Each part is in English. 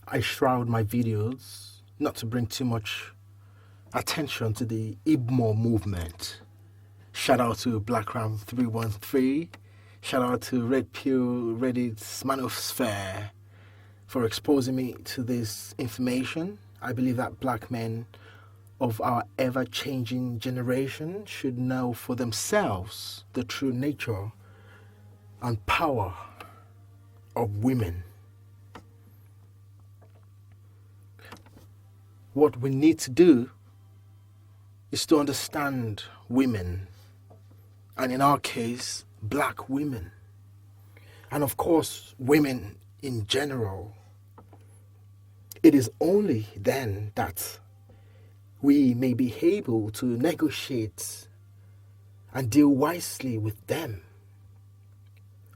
I shroud my videos not to bring too much attention to the Ibmo movement. Shout out to Black Ram 313. Shout out to Red Pill Reddit's Manosphere for exposing me to this information. I believe that black men of our ever-changing generation should know for themselves the true nature and power of women. What we need to do is to understand women, and in our case, black women, and of course, women in general. It is only then that we may be able to negotiate and deal wisely with them.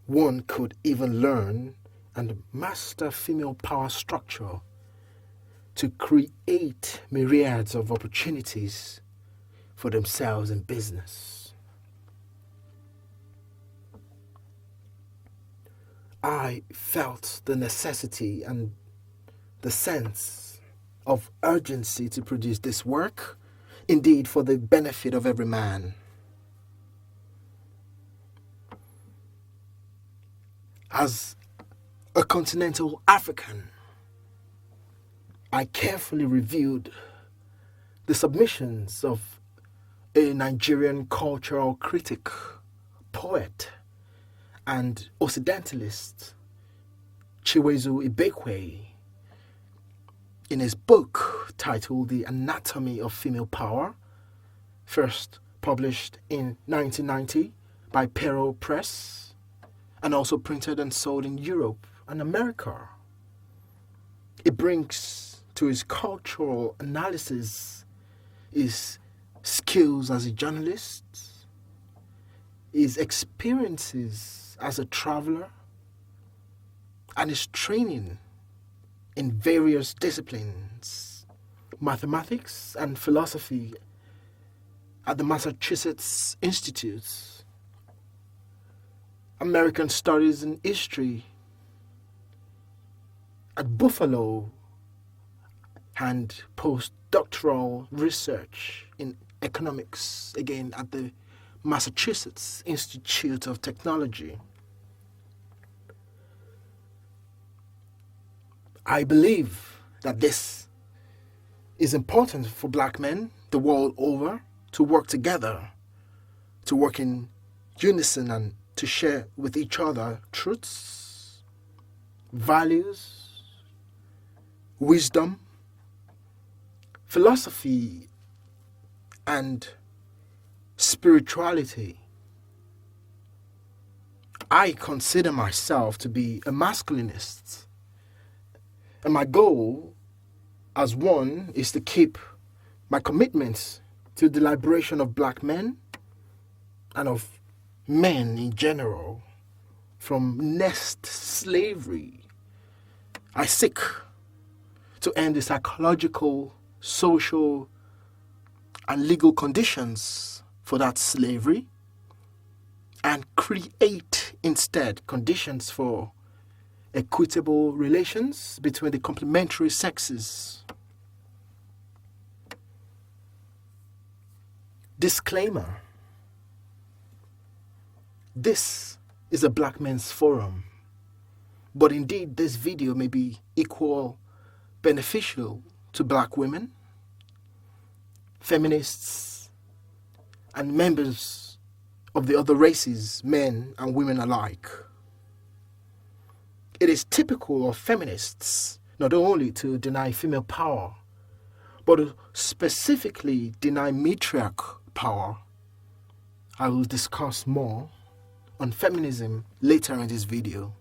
One could even learn and master female power structure to create myriads of opportunities for themselves in business. I felt the necessity and the sense of urgency to produce this work, indeed for the benefit of every man. As a continental African, I carefully reviewed the submissions of a Nigerian cultural critic, poet, and Occidentalist, Chiwezu Ibekwe, in his book titled The Anatomy of Female Power, first published in 1990 by Pero Press, and also printed and sold in Europe and America. It brings to his cultural analysis his skills as a journalist, his experiences as a traveler, and his training in various disciplines, mathematics and philosophy at the Massachusetts Institute, American Studies and History at Buffalo, and postdoctoral research in economics, again at the Massachusetts Institute of Technology. I believe that this is important for black men the world over to work together, to work in unison and to share with each other truths, values, wisdom, philosophy, and spirituality. I consider myself to be a masculinist, and my goal as one is to keep my commitment to the liberation of black men and of men in general from nest slavery. I seek to end the psychological, social, and legal conditions for that slavery and create instead conditions for equitable relations between the complementary sexes. Disclaimer: this is a black men's forum, but indeed this video may be equal beneficial to black women, feminists, and members of the other races, men and women alike. It is typical of feminists not only to deny female power, but to specifically deny matriarch power. I will discuss more on feminism later in this video.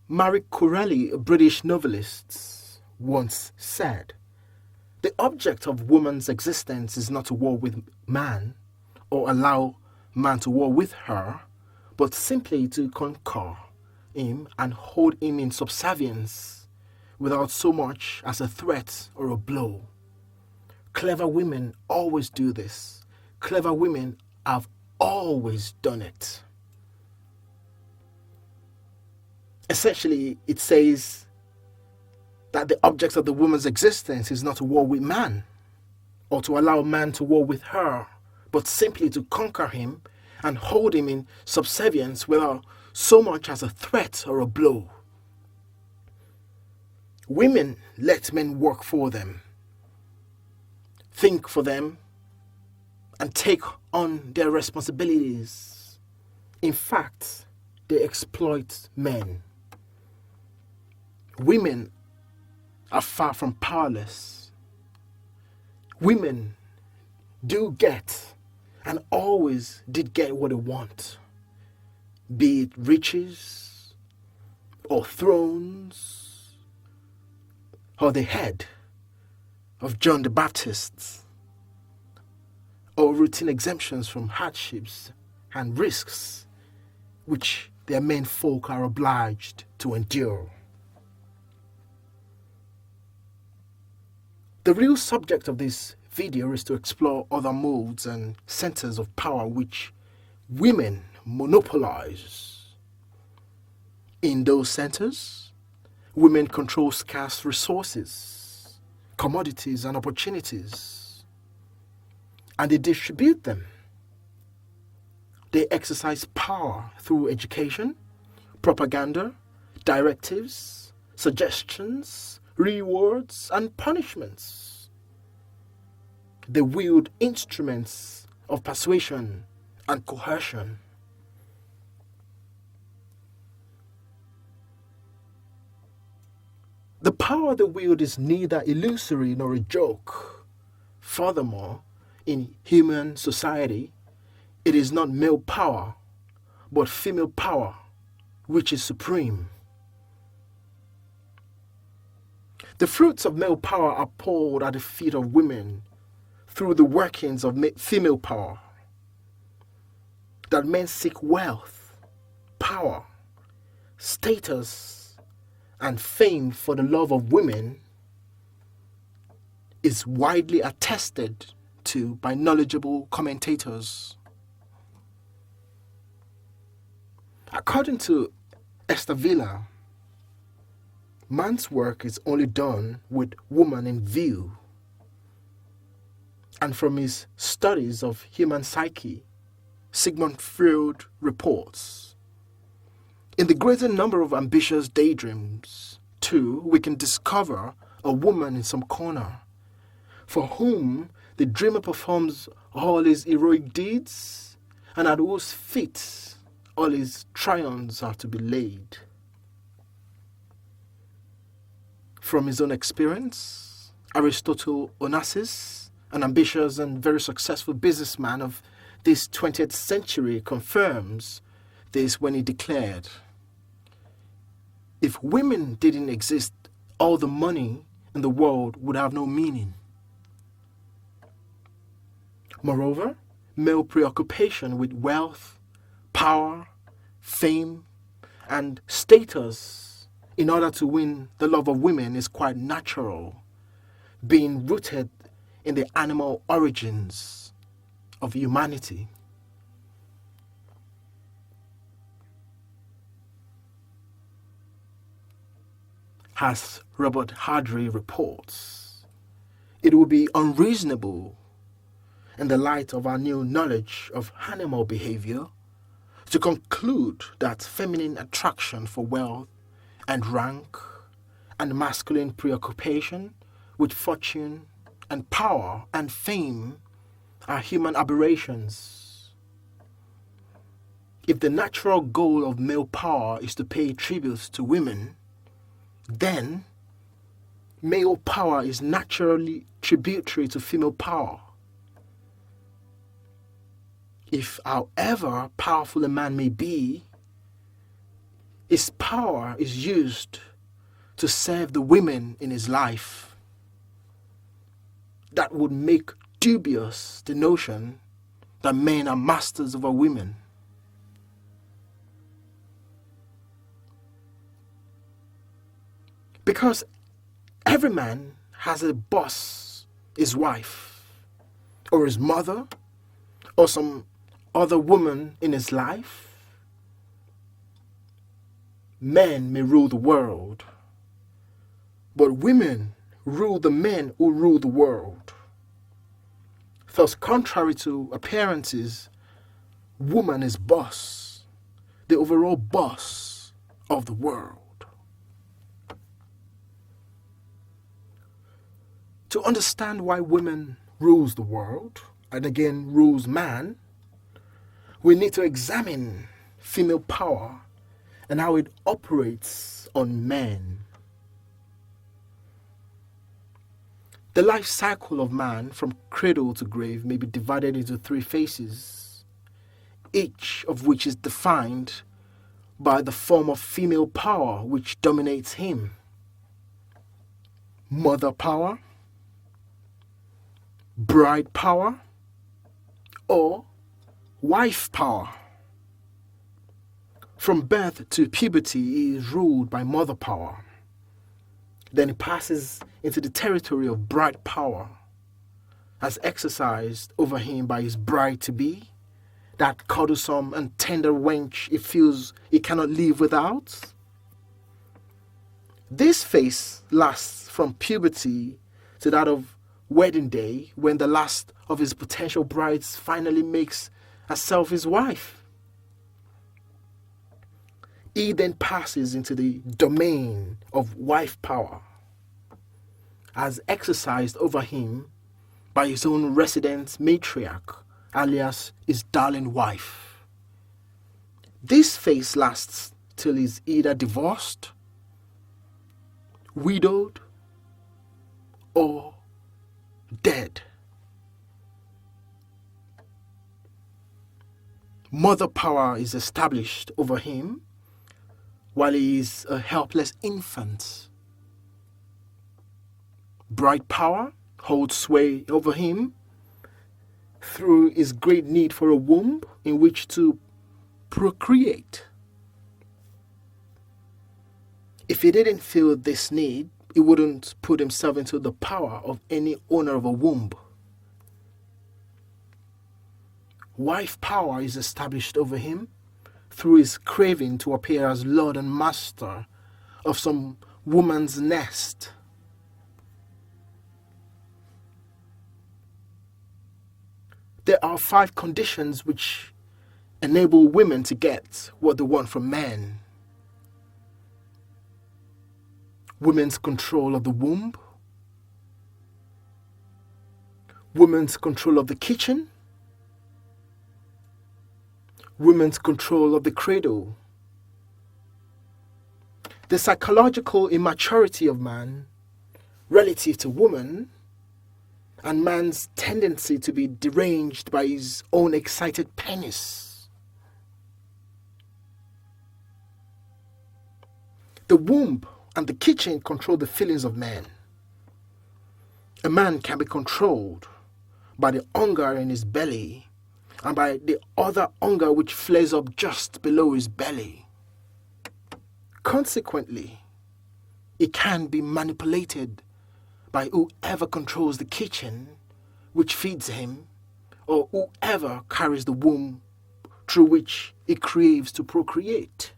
Marie Corelli, a British novelist, once said, "The object of woman's existence is not to war with man or allow man to war with her, but simply to conquer him and hold him in subservience without so much as a threat or a blow. Clever women always do this. Clever women have always done it." Essentially, it says that the object of the woman's existence is not to war with man or to allow man to war with her, but simply to conquer him and hold him in subservience without so much as a threat or a blow. Women let men work for them, think for them, and take on their responsibilities. In fact, they exploit men. Women are far from powerless. Women do get and always did get what they want, be it riches or thrones or the head of John the Baptist, or routine exemptions from hardships and risks which their men folk are obliged to endure. The real subject of this video is to explore other modes and centers of power which women monopolize. In those centers, women control scarce resources, commodities, and opportunities, and they distribute them. They exercise power through education, propaganda, directives, suggestions, rewards, and punishments. They wield instruments of persuasion and coercion. The power they wield is neither illusory nor a joke. Furthermore, in human society, it is not male power, but female power, which is supreme. The fruits of male power are poured at the feet of women through the workings of female power. That men seek wealth, power, status, and fame for the love of women is widely attested to by knowledgeable commentators. According to Esther Villa, man's work is only done with woman in view. And from his studies of human psyche, Sigmund Freud reports, in the greater number of ambitious daydreams, too, we can discover a woman in some corner, for whom the dreamer performs all his heroic deeds, and at whose feet all his triumphs are to be laid. From his own experience, Aristotle Onassis, an ambitious and very successful businessman of this 20th century, confirms this when he declared, if women didn't exist, all the money in the world would have no meaning. Moreover, male preoccupation with wealth, power, fame, and status in order to win the love of women is quite natural, being rooted in the animal origins of humanity. As Robert Hardy reports, it would be unreasonable in the light of our new knowledge of animal behavior to conclude that feminine attraction for wealth and rank and masculine preoccupation with fortune and power and fame are human aberrations. If the natural goal of male power is to pay tribute to women, then male power is naturally tributary to female power. If, however powerful a man may be, his power is used to serve the women in his life, that would make dubious the notion that men are masters over women. Because every man has a boss, his wife, or his mother, or some other woman in his life. men may rule the world, but women rule the men who rule the world. Thus, contrary to appearances, woman is boss, the overall boss of the world. To understand why women rules the world, and again rules man, we need to examine female power and how it operates on men. The life cycle of man from cradle to grave may be divided into 3 phases, each of which is defined by the form of female power which dominates him. Mother power, bride power, or wife power. From birth to puberty, he is ruled by mother power. Then he passes into the territory of bride power, as exercised over him by his bride-to-be, that cuddlesome and tender wench he feels he cannot live without. This phase lasts from puberty to that of wedding day, when the last of his potential brides finally makes herself his wife. He then passes into the domain of wife power, as exercised over him by his own resident matriarch, alias his darling wife. This phase lasts till he's either divorced, widowed, or dead. Mother power is established over him while he is a helpless infant. Bride power holds sway over him through his great need for a womb in which to procreate. If he didn't feel this need, he wouldn't put himself into the power of any owner of a womb. Wife power is established over him through his craving to appear as lord and master of some woman's nest. There are 5 conditions which enable women to get what they want from men. Women's control of the womb, women's control of the kitchen, women's control of the cradle. The psychological immaturity of man relative to woman, and man's tendency to be deranged by his own excited penis. The womb and the kitchen control the feelings of man. A man can be controlled by the hunger in his belly and by the other hunger which flares up just below his belly. Consequently, it can be manipulated by whoever controls the kitchen which feeds him, or whoever carries the womb through which he craves to procreate.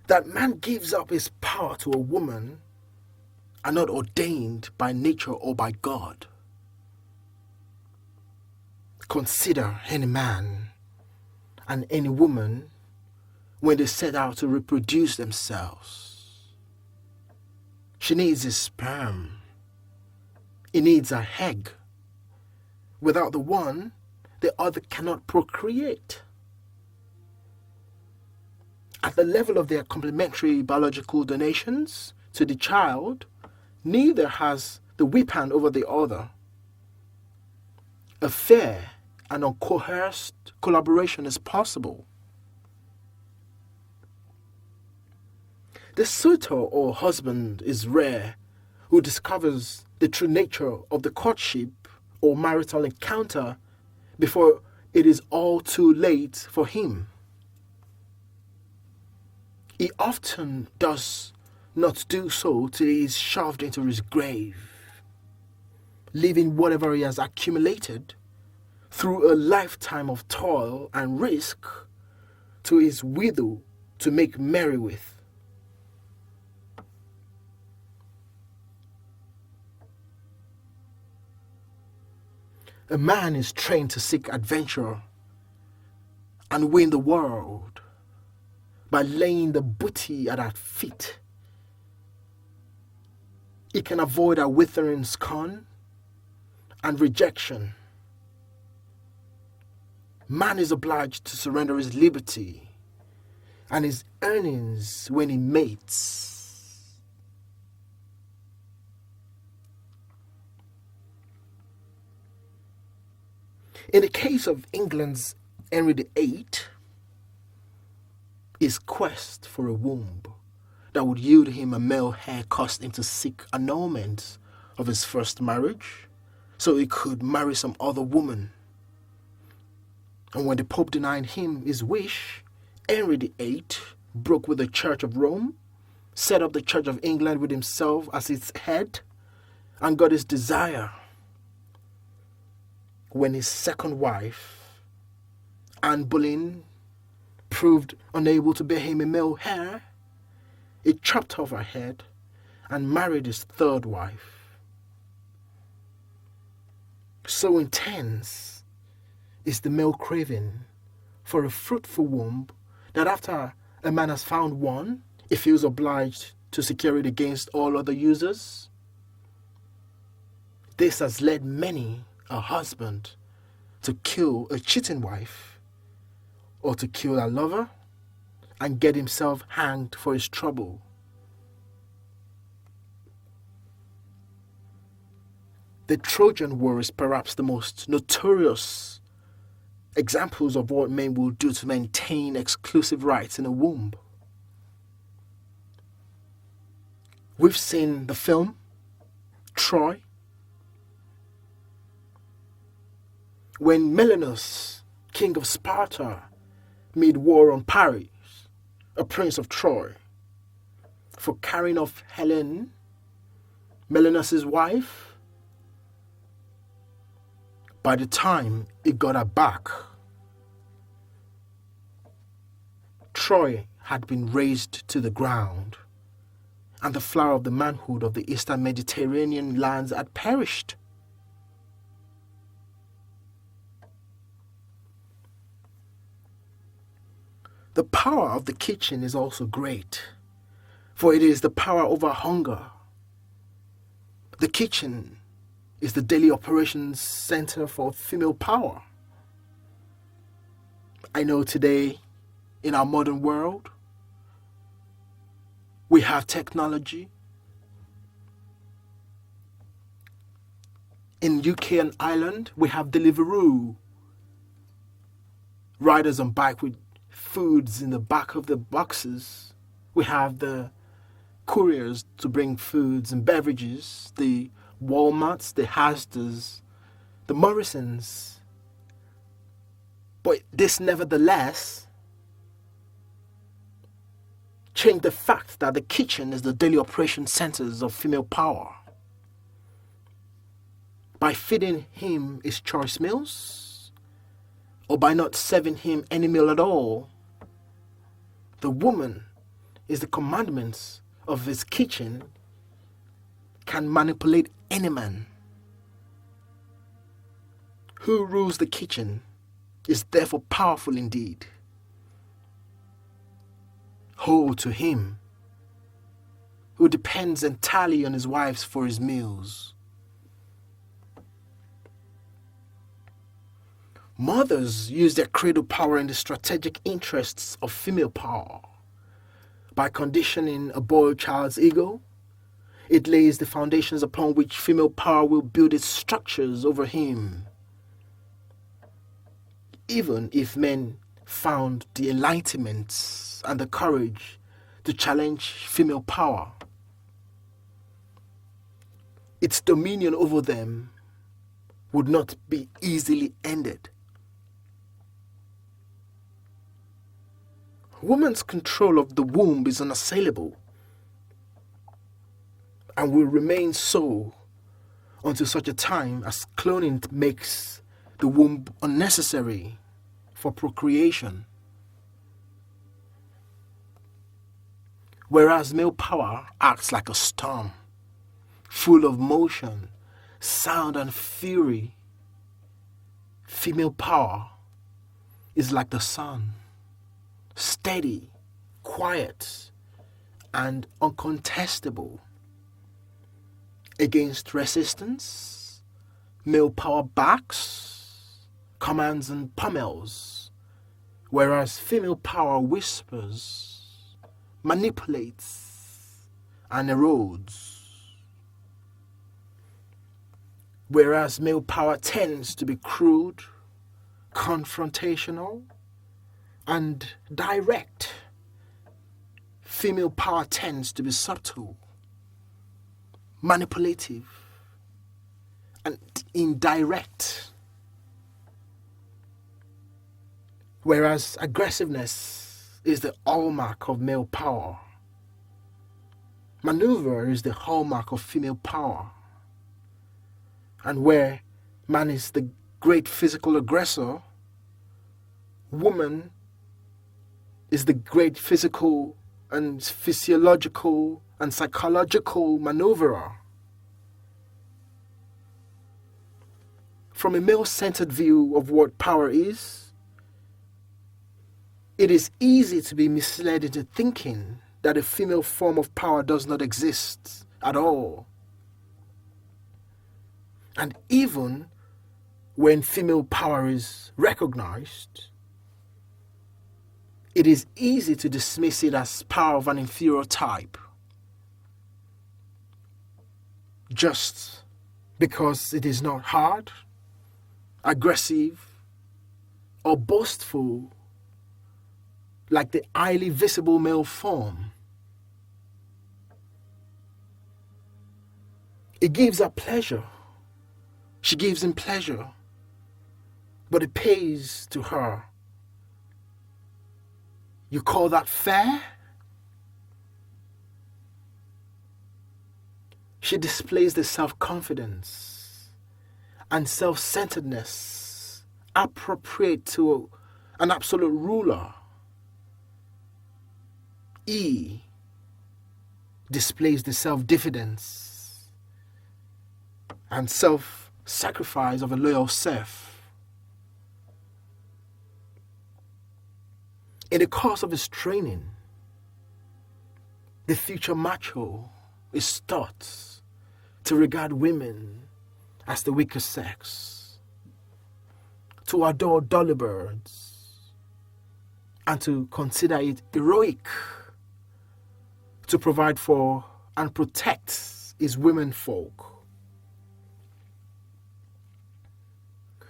That man gives up his power to a woman are not ordained by nature or by God. Consider any man and any woman when they set out to reproduce themselves. She needs a sperm. He needs a egg. Without the one, the other cannot procreate. At the level of their complementary biological donations to the child, neither has the whip hand over the other. A fair and uncoerced collaboration is possible. The suitor or husband is rare who discovers the true nature of the courtship or marital encounter before it is all too late for him. He often does not do so till he is shoved into his grave. leaving whatever he has accumulated through a lifetime of toil and risk to his widow to make merry with. A man is trained to seek adventure and win the world by laying the booty at our feet. He can avoid our withering scorn and rejection. Man is obliged to surrender his liberty and his earnings when he mates. In the case of England's Henry VIII, his quest for a womb that would yield him a male heir caused him to seek annulment of his first marriage so he could marry some other woman. And when the Pope denied him his wish, Henry VIII broke with the Church of Rome, set up the Church of England with himself as its head, and got his desire. When his second wife, Anne Boleyn, proved unable to bear him a male heir, he chopped off her head and married his third wife. So intense is the male craving for a fruitful womb that after a man has found one, he feels obliged to secure it against all other users. This has led many a husband to kill a cheating wife or to kill a lover and get himself hanged for his trouble. The Trojan War is perhaps the most notorious examples of what men will do to maintain exclusive rights in a womb. We've seen the film Troy, when Menelaus, king of Sparta, made war on Paris, a prince of Troy, for carrying off Helen, Menelaus' wife. By the time he got her back, Troy had been razed to the ground, and the flower of the manhood of the Eastern Mediterranean lands had perished. The power of the kitchen is also great, for it is the power over hunger. The kitchen is the daily operations center for female power. I know today, in our modern world, we have technology. In UK and Ireland, we have Deliveroo, riders on bike with foods in the back of the boxes. We have the couriers to bring foods and beverages, the Walmarts, the Asdas, the Morrisons. But this nevertheless changed the fact that the kitchen is the daily operation centers of female power. By feeding him his choice meals, or by not serving him any meal at all, the woman is the commandments of his kitchen can manipulate any man. Who rules the kitchen is therefore powerful indeed. Woe to him who depends entirely on his wives for his meals. Mothers use their cradle power in the strategic interests of female power. By conditioning a boy child's ego, it lays the foundations upon which female power will build its structures over him. Even if men found the enlightenment and the courage to challenge female power, its dominion over them would not be easily ended. Woman's control of the womb is unassailable and will remain so until such a time as cloning makes the womb unnecessary for procreation. Whereas male power acts like a storm, full of motion, sound and fury, female power is like the sun, steady, quiet, and uncontestable. Against resistance, male power backs, commands and pummels, whereas female power whispers, manipulates, and erodes. Whereas male power tends to be crude, confrontational, and direct, female power tends to be subtle, manipulative, and indirect. Whereas aggressiveness is the hallmark of male power, maneuver is the hallmark of female power. And where man is the great physical aggressor, woman is the great physical and physiological and psychological maneuverer. From a male-centered view of what power is, it is easy to be misled into thinking that a female form of power does not exist at all. And even when female power is recognized, it is easy to dismiss it as power of an inferior type, just because it is not hard, aggressive, or boastful like the highly visible male form. It gives her pleasure. She gives him pleasure, but it pays to her. You call that fair? She displays the self-confidence and self-centeredness appropriate to an absolute ruler. E displays the self-diffidence and self-sacrifice of a loyal self. In the course of his training, the future macho is taught to regard women as the weaker sex, to adore dolly birds, and to consider it heroic to provide for and protect his women folk.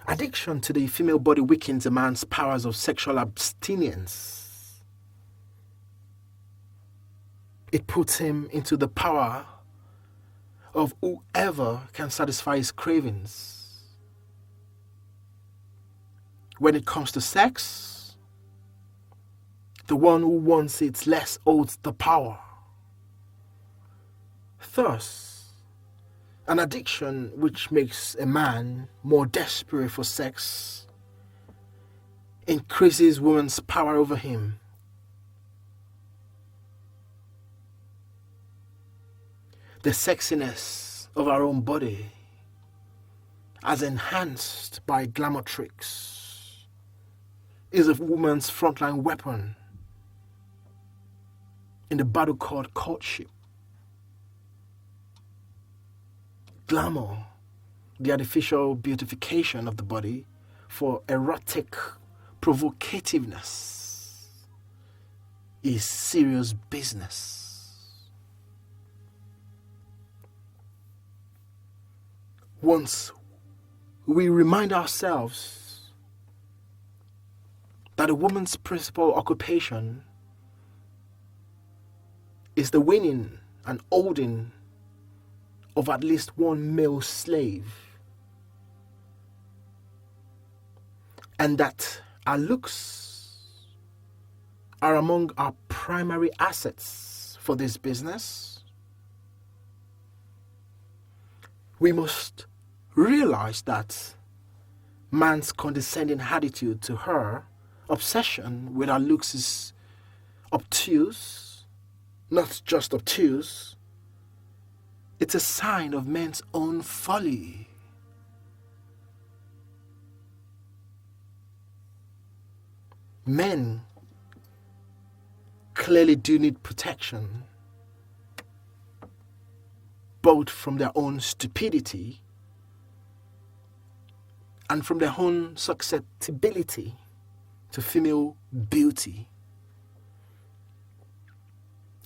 Addiction to the female body weakens a man's powers of sexual abstinence. It puts him into the power of whoever can satisfy his cravings. When it comes to sex, the one who wants it less holds the power. Thus, an addiction which makes a man more desperate for sex increases woman's power over him. The sexiness of our own body, as enhanced by glamour tricks, is a woman's frontline weapon in the battle called courtship. Glamour, the artificial beautification of the body for erotic provocativeness, is serious business. Once we remind ourselves that a woman's principal occupation is the winning and holding of at least one male slave, and that our looks are among our primary assets for this business, we must realize that man's condescending attitude to her, obsession with her looks is obtuse, not just obtuse, it's a sign of men's own folly. Men clearly do need protection, both from their own stupidity and from their own susceptibility to female beauty.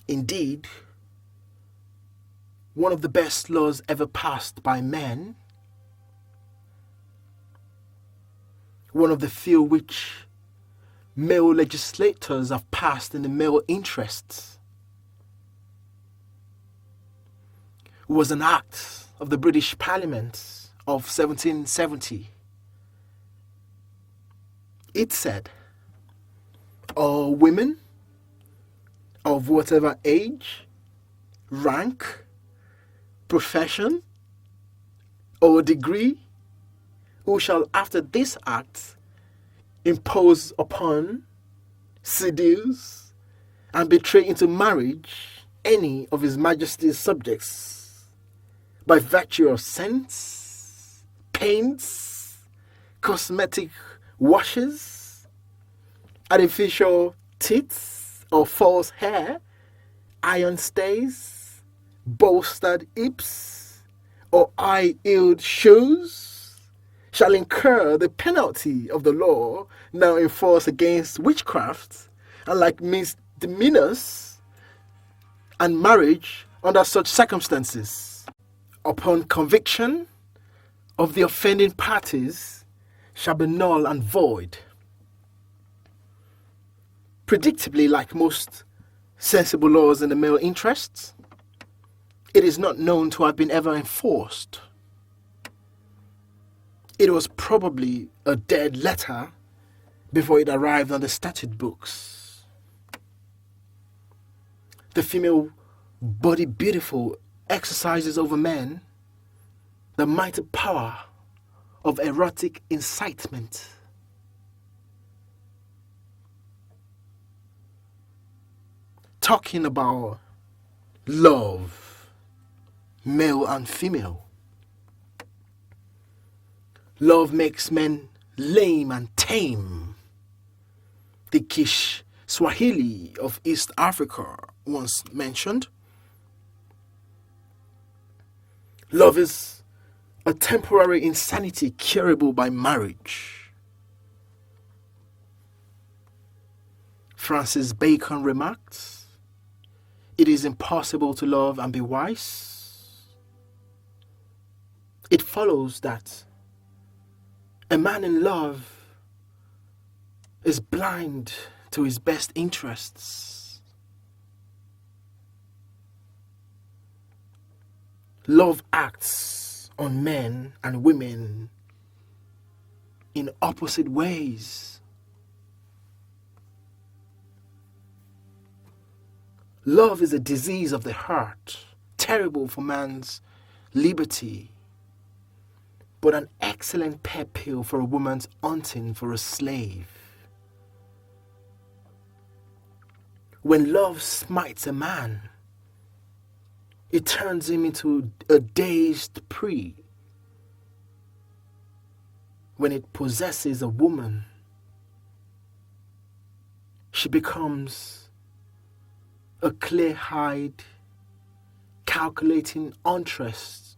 Indeed, one of the best laws ever passed by men, one of the few which male legislators have passed in the male interests, was an act of the British Parliament of 1770. It said, all women of whatever age, rank, profession, or degree, who shall after this act impose upon, seduce, and betray into marriage any of His Majesty's subjects by virtue of scents, paints, cosmetic washes, artificial teeth or false hair, iron stays, bolstered hips, or high-heeled shoes, shall incur the penalty of the law now enforced against witchcraft and like misdemeanors and marriage under such circumstances. Upon conviction of the offending parties shall be null and void. Predictably, like most sensible laws in the male interests, it is not known to have been ever enforced. It was probably a dead letter before it arrived on the statute books. The female body beautiful exercises over men the mighty power of erotic incitement. Talking about love, male and female. Love makes men lame and tame. The Kiswahili of East Africa once mentioned. Love is a temporary insanity curable by marriage. Francis Bacon remarked, it is impossible to love and be wise. It follows that a man in love is blind to his best interests. Love acts on men and women in opposite ways. Love is a disease of the heart, terrible for man's liberty, but an excellent pet pill for a woman's hunting for a slave. When love smites a man, it turns him into a dazed prey. When it possesses a woman, she becomes a clear-eyed, calculating huntress,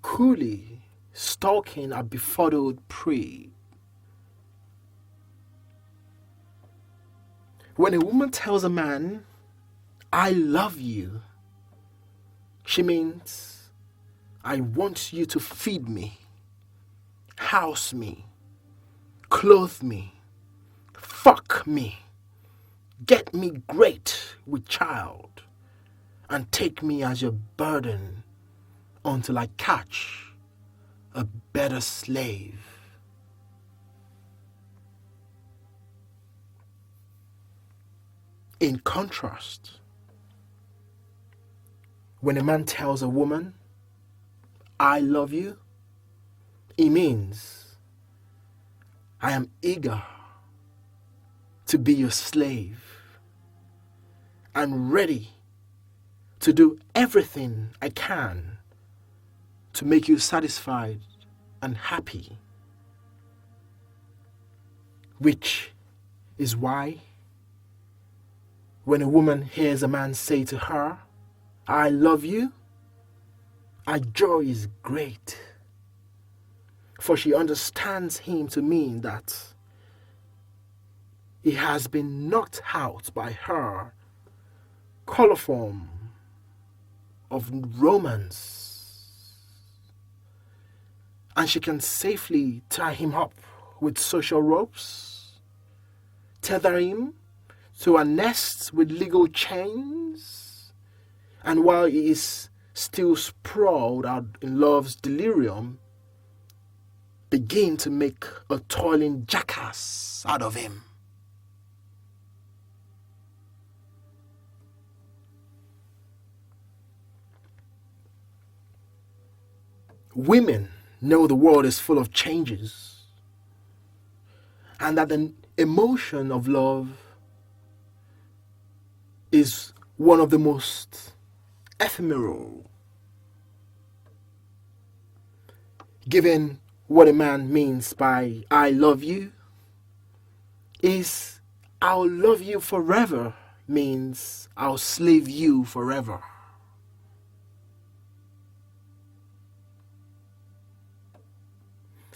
coolly stalking a befuddled prey. When a woman tells a man, I love you, she means, I want you to feed me, house me, clothe me, fuck me, get me great with child, and take me as your burden until I catch a better slave. In contrast, when a man tells a woman, I love you, it means I am eager to be your slave and ready to do everything I can to make you satisfied and happy. Which is why when a woman hears a man say to her, I love you, her joy is great. For she understands him to mean that he has been knocked out by her coliform of romance, and she can safely tie him up with social ropes, tether him to a nest with legal chains, and while he is still sprawled out in love's delirium, begin to make a toiling jackass out of him. Women know the world is full of changes, and that the emotion of love is one of the most ephemeral. Given what a man means by I love you, is I'll love you forever means I'll slave you forever.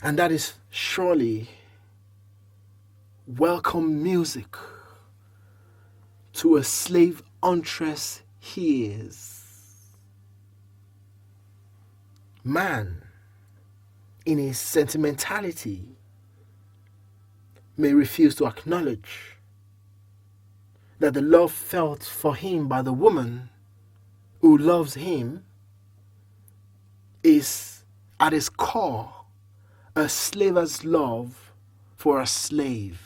And that is surely welcome music to a slave huntress ears. Man, in his sentimentality, may refuse to acknowledge that the love felt for him by the woman who loves him is at its core a slaver's love for a slave.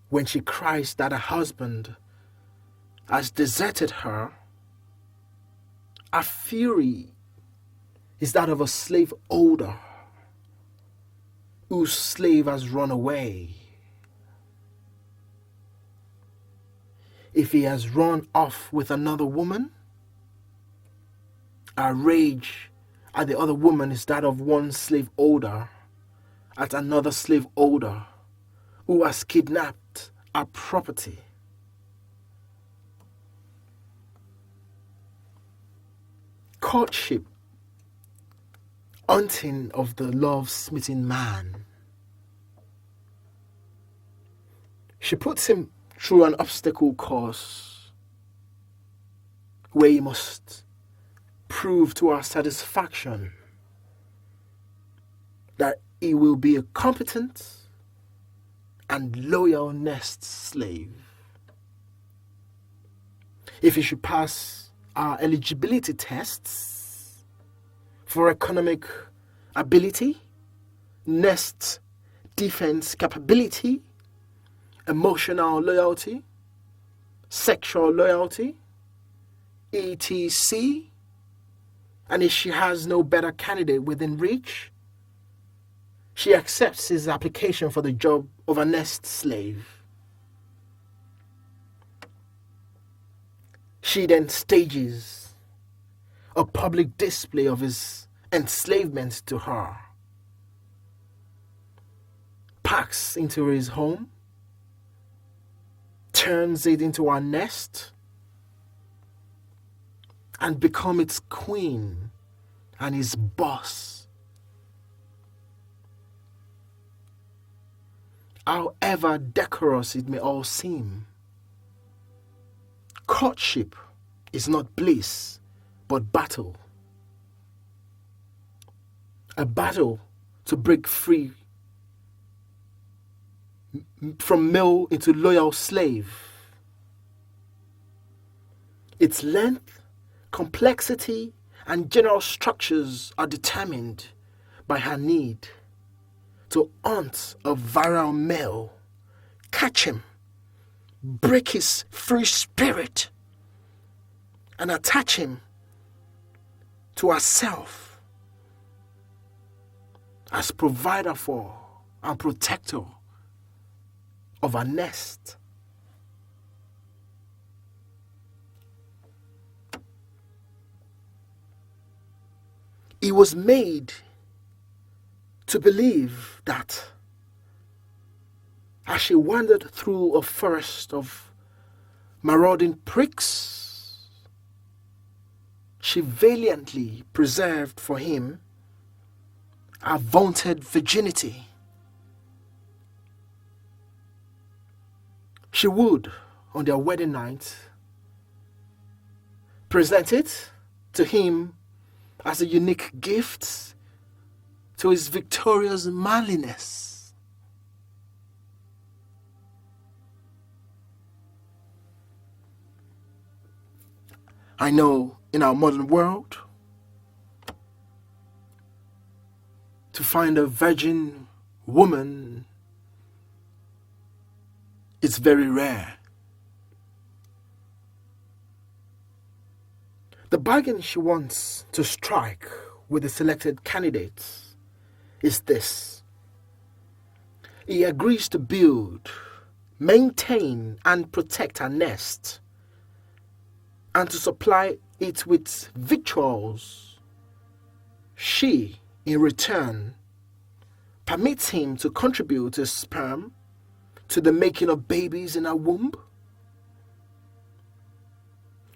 When she cries that her husband has deserted her, her fury is that of a slave holder whose slave has run away. If he has run off with another woman, our rage at the other woman is that of one slave holder at another slave holder who has kidnapped our property. Courtship, hunting of the love-smitten man. She puts him through an obstacle course where he must prove to our satisfaction that he will be a competent and loyal nest slave. If he should pass our eligibility tests for economic ability, nest defense capability, emotional loyalty, sexual loyalty, etc., and if she has no better candidate within reach, she accepts his application for the job of a nest slave. She then stages a public display of his enslavement to her, packs into his home, turns it into a nest, and become its queen and his boss. However decorous it may all seem, courtship is not bliss, but battle. A battle to break free from male into loyal slave. Its length, complexity, and general structures are determined by her need to hunt a virile male, catch him, break his free spirit, and attach him to herself as provider for and protector of her nest. He was made to believe that as she wandered through a forest of marauding pricks, she valiantly preserved for him her vaunted virginity. She would, on their wedding night, present it to him as a unique gift to his victorious manliness. I know in our modern world, to find a virgin woman is very rare. The bargain she wants to strike with the selected candidates is this. He agrees to build, maintain, and protect her nest, and to supply it with victuals. She, in return, permits him to contribute his sperm to the making of babies in her womb.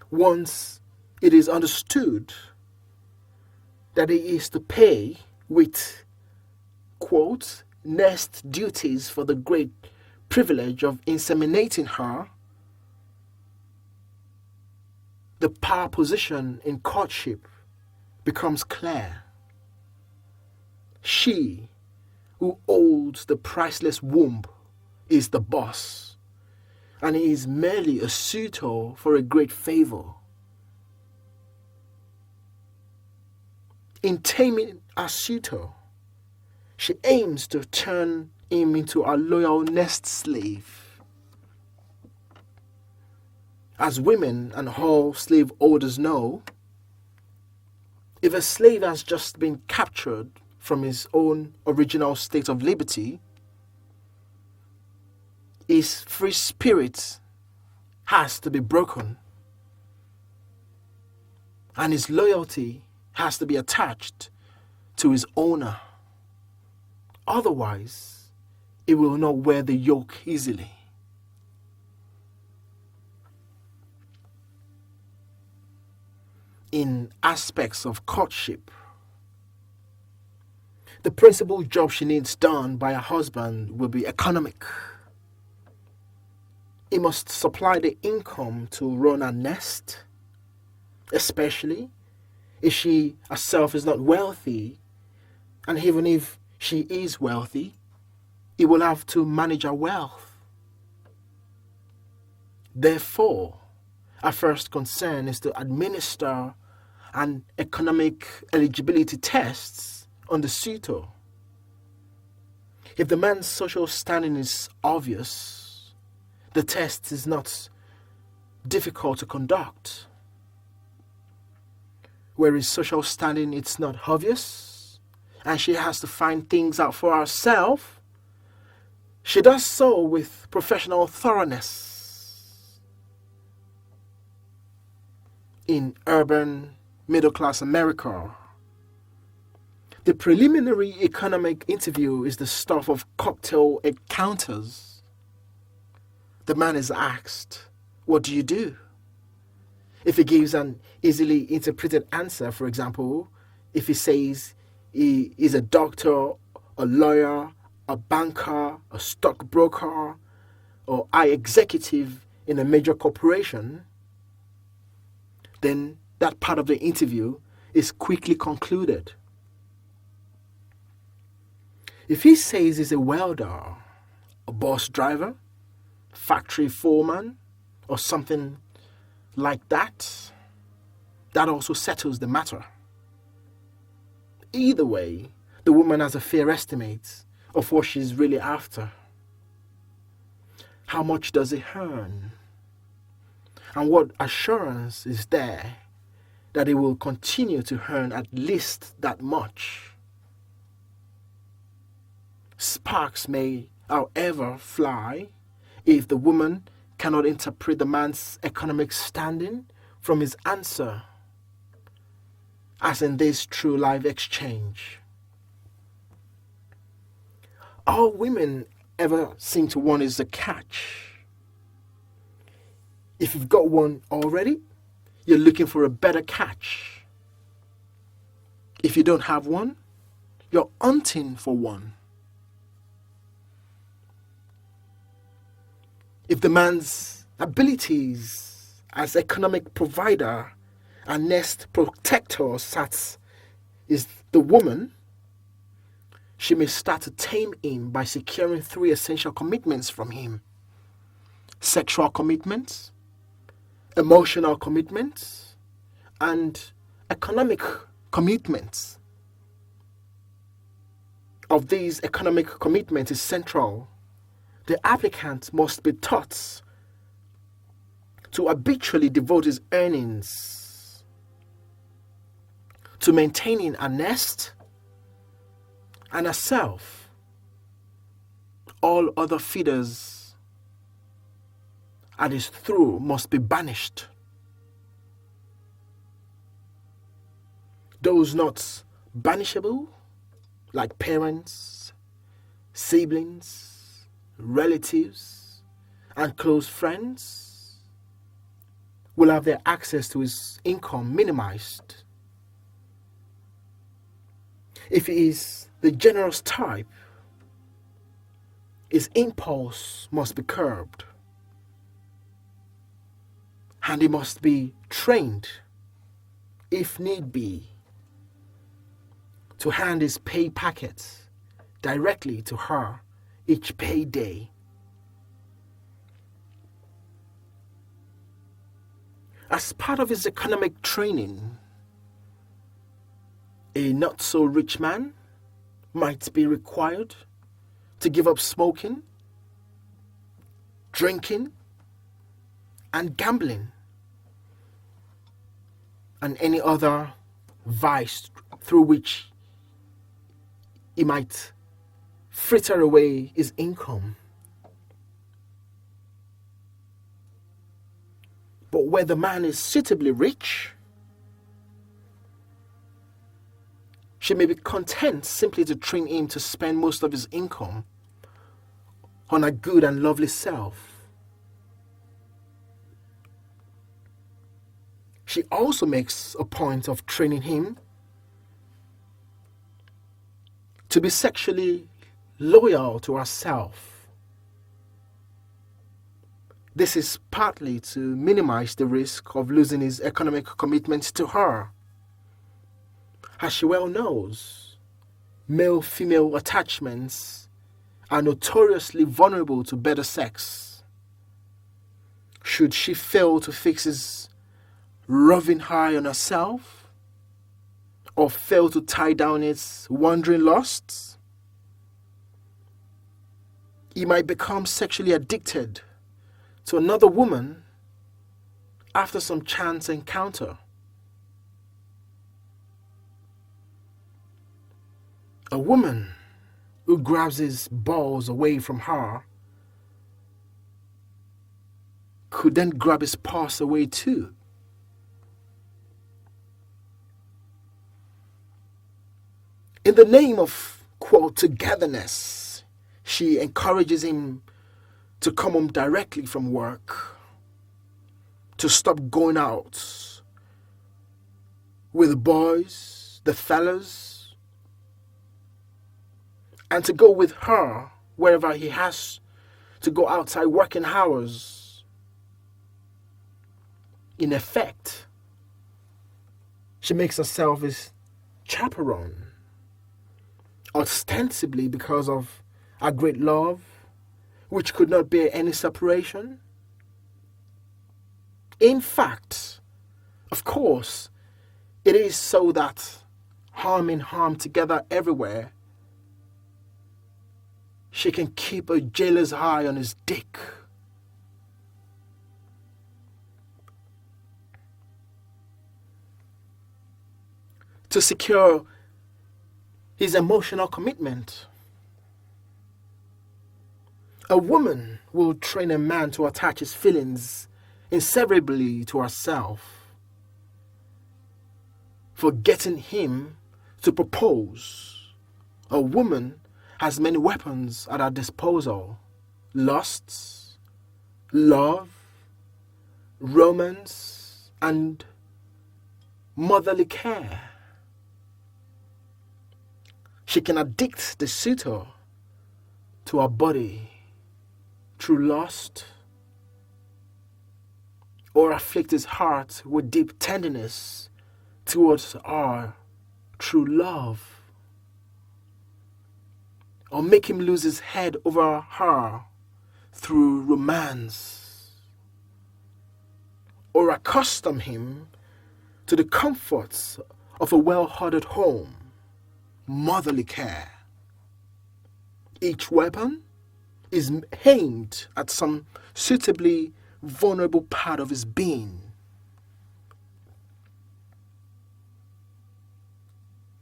Once it is understood that he is to pay with, quote, nest duties for the great privilege of inseminating her, the power position in courtship becomes clear. She who holds the priceless womb is the boss, and he is merely a suitor for a great favor. In taming her suitor, she aims to turn him into a loyal nest slave. As women and all slave owners know, if a slave has just been captured from his own original state of liberty, his free spirit has to be broken, and his loyalty has to be attached to his owner. Otherwise, he will not wear the yoke easily. In aspects of courtship, the principal job she needs done by her husband will be economic. He must supply the income to run her nest, especially if she herself is not wealthy, and even if she is wealthy, he will have to manage her wealth. Therefore, our first concern is to administer an economic eligibility tests on the suitor. If the man's social standing is obvious, the test is not difficult to conduct. Where his social standing it's not obvious, and she has to find things out for herself, she does so with professional thoroughness. In urban middle-class America, the preliminary economic interview is the stuff of cocktail encounters. The man is asked, "What do you do?" If he gives an easily interpreted answer, for example, if he says he is a doctor, a lawyer, a banker, a stockbroker, or high executive in a major corporation, then that part of the interview is quickly concluded. If he says he's a welder, a bus driver, factory foreman, or something like that, that also settles the matter. Either way, the woman has a fair estimate of what she's really after. How much does he earn? And what assurance is there that he will continue to earn at least that much? Sparks may, however, fly if the woman cannot interpret the man's economic standing from his answer, as in this true life exchange. All women ever seem to want is a catch. If you've got one already, you're looking for a better catch. If you don't have one, you're hunting for one. If the man's abilities as economic provider and nest protector is the woman, she may start to tame him by securing 3 essential commitments from him: sexual commitments, emotional commitments, and economic commitments. Of these, economic commitment is central. The applicant must be taught to habitually devote his earnings to maintaining a nest and herself. All other feeders at his throat must be banished. Those not banishable, like parents, siblings, relatives, and close friends, will have their access to his income minimized. If he is the generous type, his impulse must be curbed, and he must be trained, if need be, to hand his pay packet directly to her each payday. As part of his economic training, a not-so-rich man might be required to give up smoking, drinking, and gambling, and any other vice through which he might fritter away his income. But where the man is suitably rich, she may be content simply to train him to spend most of his income on a good and lovely self. She also makes a point of training him to be sexually loyal to herself. This is partly to minimize the risk of losing his economic commitment to her. As she well knows, male-female attachments are notoriously vulnerable to better sex. Should she fail to fix his roving eye on herself, or fail to tie down its wandering lusts, he might become sexually addicted to another woman after some chance encounter. A woman who grabs his balls away from her could then grab his purse away too. In the name of, quote, togetherness, she encourages him to come home directly from work, to stop going out with the boys, the fellas, and to go with her wherever he has to go outside working hours. In effect, she makes herself his chaperone, ostensibly because of a great love, which could not bear any separation. In fact, of course, it is so that harm in harm together everywhere, she can keep a jailer's eye on his dick. to secure his emotional commitment. A woman will train a man to attach his feelings inseparably to herself, for getting him to propose. A woman has many weapons at her disposal: lusts, love, romance, and motherly care. She can addict the suitor to her body through lust, or afflict his heart with deep tenderness towards her through love, or make him lose his head over her through romance, or accustom him to the comforts of a well-ordered home, motherly care. Each weapon is aimed at some suitably vulnerable part of his being.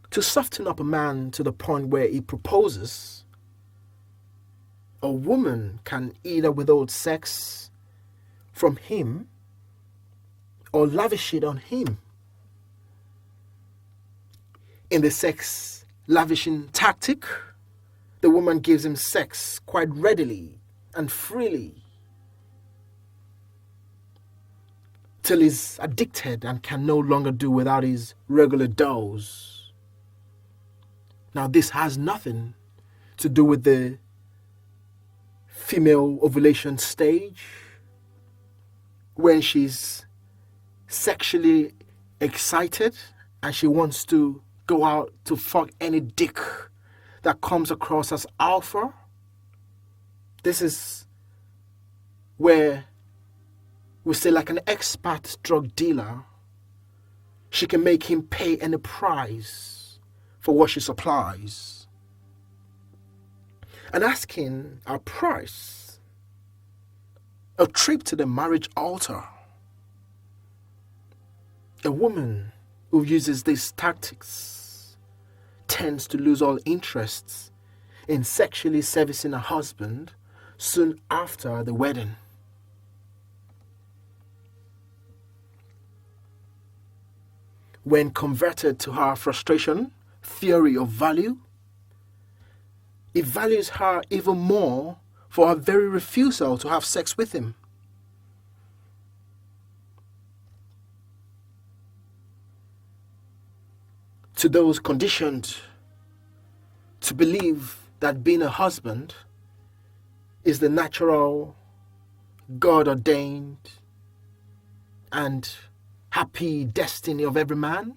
To soften up a man to the point where he proposes, a woman can either withhold sex from him or lavish it on him. In the sex lavishing tactic, the woman gives him sex quite readily and freely till he's addicted and can no longer do without his regular dose. Now, this has nothing to do with the female ovulation stage, when she's sexually excited and she wants to go out to fuck any dick that comes across as alpha. This is where we say, like an expert drug dealer, she can make him pay any price for what she supplies. And asking a price, a trip to the marriage altar. A woman who uses these tactics tends to lose all interests in sexually servicing her husband soon after the wedding. When converted to her frustration theory of value, it values her even more for her very refusal to have sex with him. To those conditioned to believe that being a husband is the natural, God-ordained, and happy destiny of every man,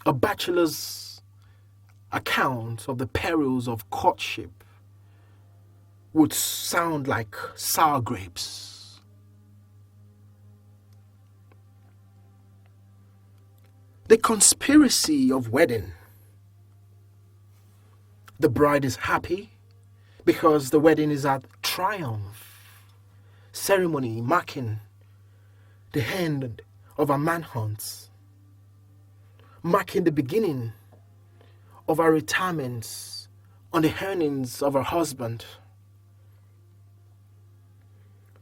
a bachelor's account of the perils of courtship would sound like sour grapes. The conspiracy of wedding. The bride is happy because the wedding is a triumph ceremony marking the end of her manhunt, marking the beginning of her retirement on the earnings of her husband.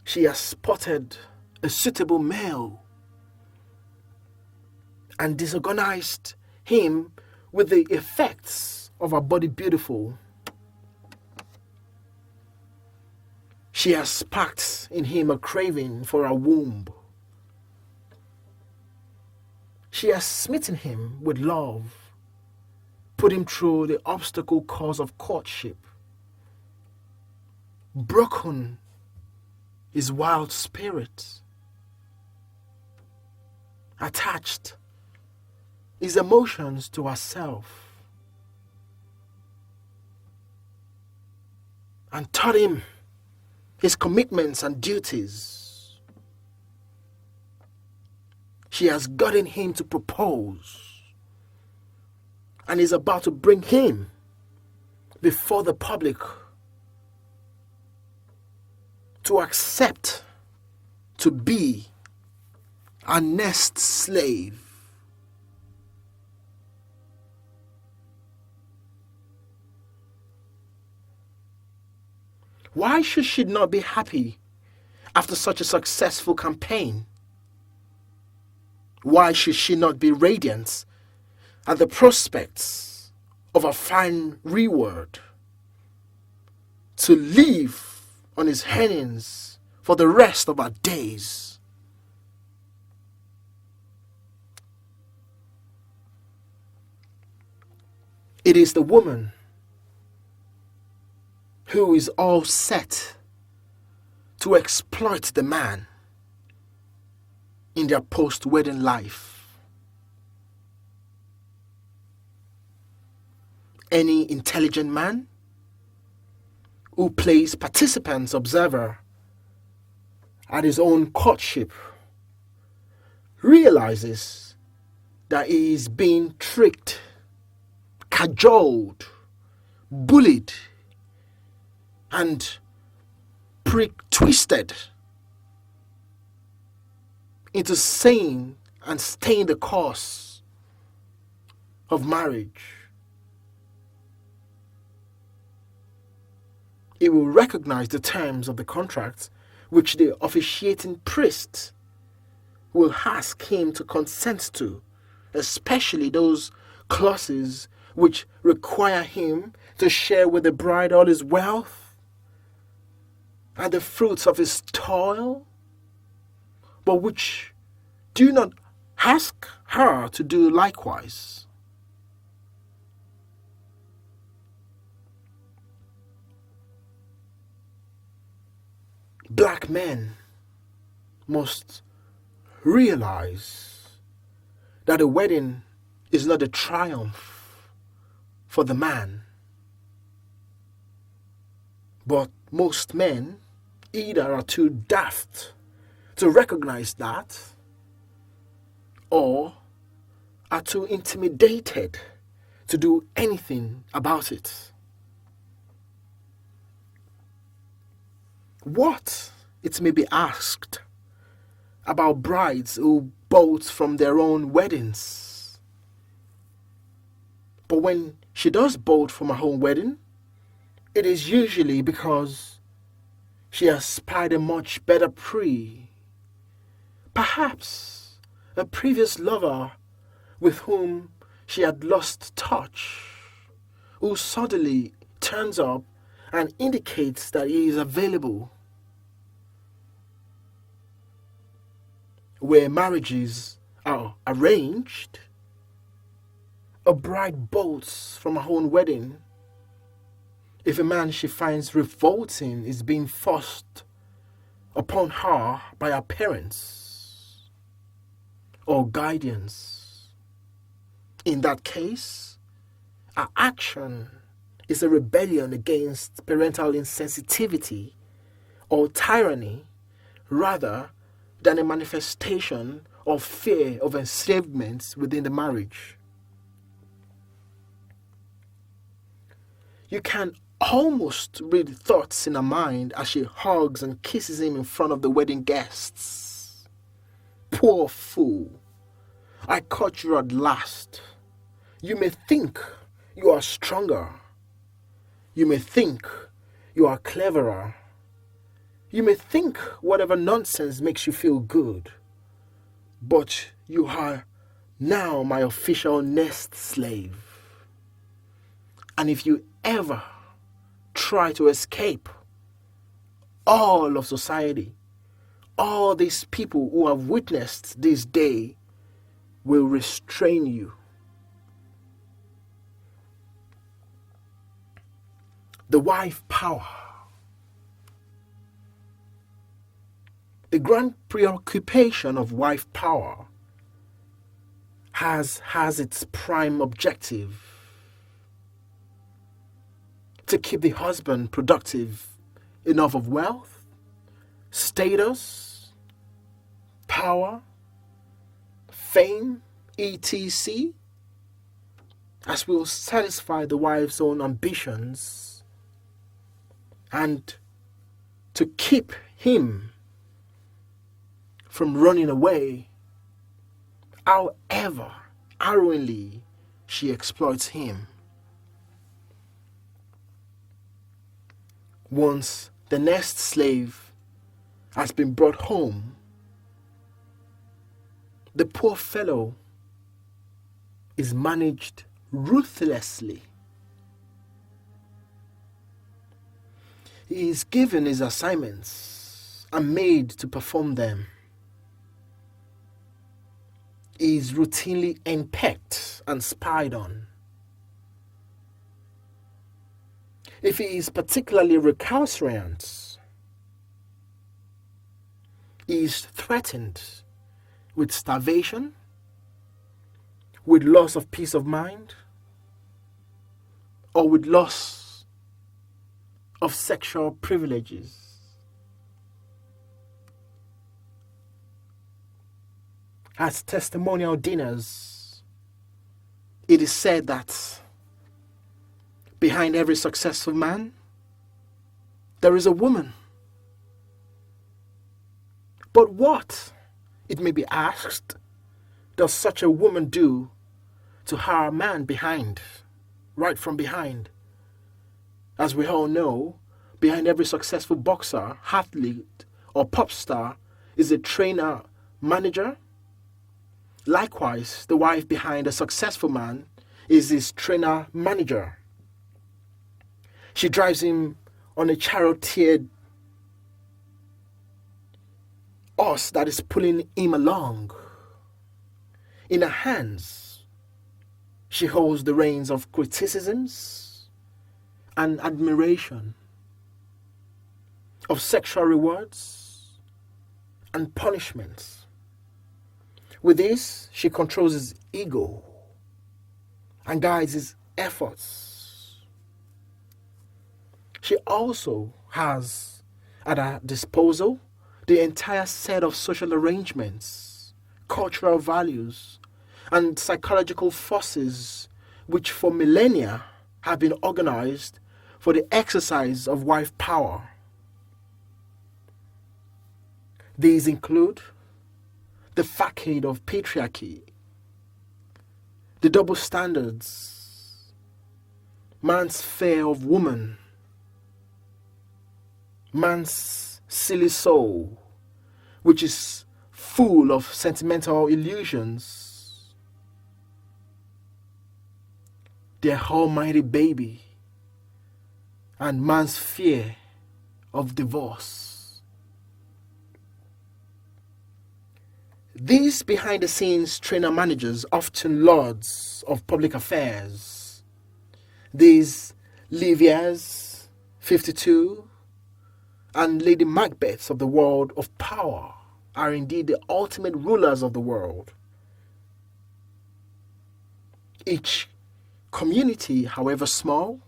She has spotted a suitable male and disorganized him with the effects of her body beautiful. She has sparked in him a craving for a womb. She has smitten him with love, put him through the obstacle course of courtship, broken his wild spirit, attached his emotions to herself, and taught him his commitments and duties. She has gotten him to propose and is about to bring him before the public to accept to be a nest slave. Why should she not be happy after such a successful campaign? Why should she not be radiant at the prospects of a fine reward to live on his earnings for the rest of our days? It is the woman who is all set to exploit the man in their post-wedding life. Any intelligent man who plays participant observer at his own courtship realizes that he is being tricked, cajoled, bullied, and twisted into saying and staying the course of marriage. He will recognize the terms of the contract which the officiating priest will ask him to consent to, especially those clauses which require him to share with the bride all his wealth and the fruits of his toil, but which do not ask her to do likewise. Black men must realize that a wedding is not a triumph for the man, but most men either are too daft to recognize that, or are too intimidated to do anything about it. What, it may be asked, about brides who bolt from their own weddings? But when she does bolt from her own wedding, it is usually because she has spied a much better prey. Perhaps a previous lover with whom she had lost touch, who suddenly turns up and indicates that he is available. Where marriages are arranged, a bride bolts from her own wedding if a man she finds revolting is being forced upon her by her parents or guardians. In that case, her action is a rebellion against parental insensitivity or tyranny rather than a manifestation of fear of enslavement within the marriage. You can almost read thoughts in her mind as she hugs and kisses him in front of the wedding guests. Poor fool, I caught you at last. You may think you are stronger. You may think you are cleverer. You may think whatever nonsense makes you feel good. But you are now my official nest slave. And if you ever try to escape, all of society, all these people who have witnessed this day will restrain you. The wife power. The grand preoccupation of wife power has its prime objective to keep the husband productive enough of wealth, status, power, fame, etc., as will satisfy the wife's own ambitions, and to keep him from running away however harrowingly she exploits him. Once the next slave has been brought home, the poor fellow is managed ruthlessly. He is given his assignments and made to perform them. He is routinely henpecked and spied on. If he is particularly recalcitrant, he is threatened with starvation, with loss of peace of mind, or with loss of sexual privileges. At testimonial dinners, it is said that behind every successful man, there is a woman. But what, it may be asked, does such a woman do to her man behind, right from behind? As we all know, behind every successful boxer, athlete, or pop star is a trainer, manager. Likewise, the wife behind a successful man is his trainer, manager. She drives him on a charioteered horse that is pulling him along. In her hands, she holds the reins of criticisms and admiration, of sexual rewards and punishments. With this, she controls his ego and guides his efforts. She also has at her disposal the entire set of social arrangements, cultural values, and psychological forces which for millennia have been organized for the exercise of wife power. These include the facade of patriarchy, the double standards, man's fear of woman, man's silly soul, which is full of sentimental illusions, their almighty baby, and man's fear of divorce. These behind-the-scenes trainer managers, often lords of public affairs, these Livias, 52, and Lady Macbeths of the world of power are indeed the ultimate rulers of the world. Each community, however small,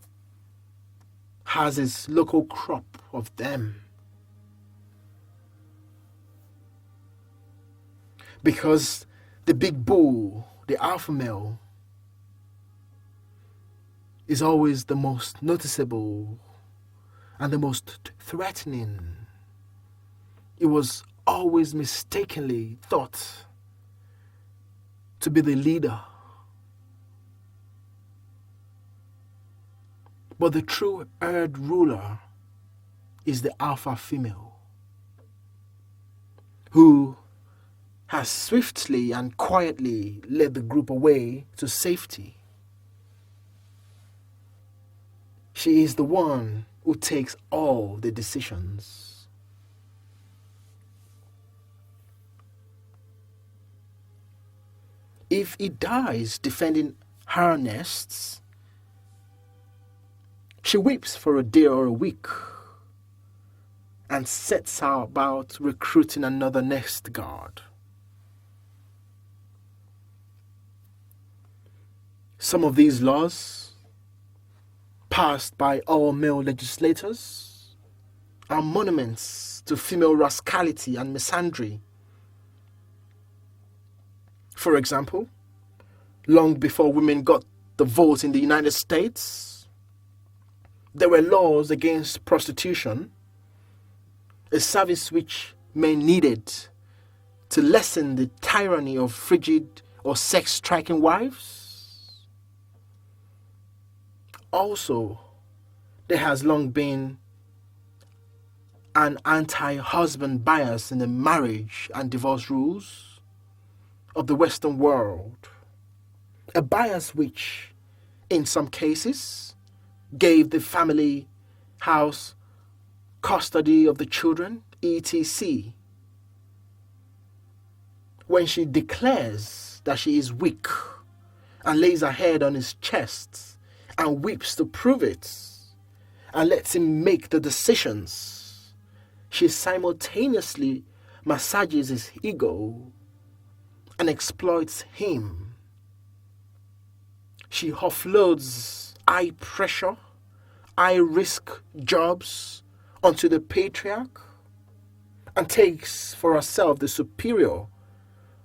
has its local crop of them. Because the big bull, the alpha male, is always the most noticeable and the most threatening. It was always mistakenly thought to be the leader. But the true herd ruler is the alpha female, who has swiftly and quietly led the group away to safety. She is the one who takes all the decisions. If he dies defending her nests, she weeps for a day or a week and sets out about recruiting another nest guard. Some of these laws, passed by all male legislators, are monuments to female rascality and misandry. For example, long before women got the vote in the United States, there were laws against prostitution, a service which men needed to lessen the tyranny of frigid or sex-striking wives? Also, there has long been an anti-husband bias in the marriage and divorce rules of the Western world. A bias which, in some cases, gave the family house custody of the children, etc. When she declares that she is weak and lays her head on his chest and weeps to prove it and lets him make the decisions, she simultaneously massages his ego and exploits him. She offloads high pressure, high risk jobs onto the patriarch and takes for herself the superior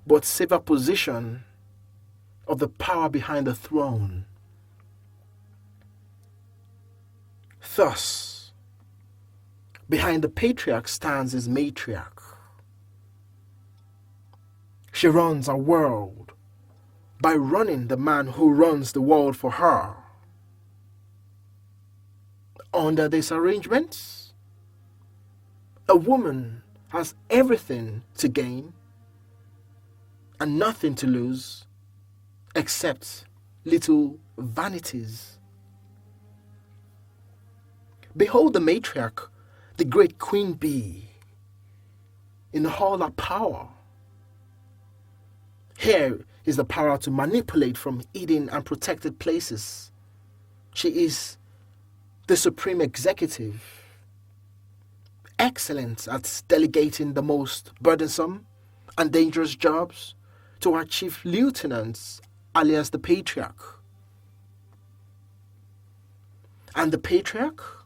but safer position of the power behind the throne. Thus, behind the patriarch stands his matriarch. She runs her world by running the man who runs the world for her. Under this arrangement, a woman has everything to gain and nothing to lose except little vanities. Behold the matriarch, the great queen bee, in all her power. Here is the power to manipulate from hidden and protected places. She is the supreme executive, excellent at delegating the most burdensome and dangerous jobs to her chief lieutenants, alias the patriarch. And the patriarch?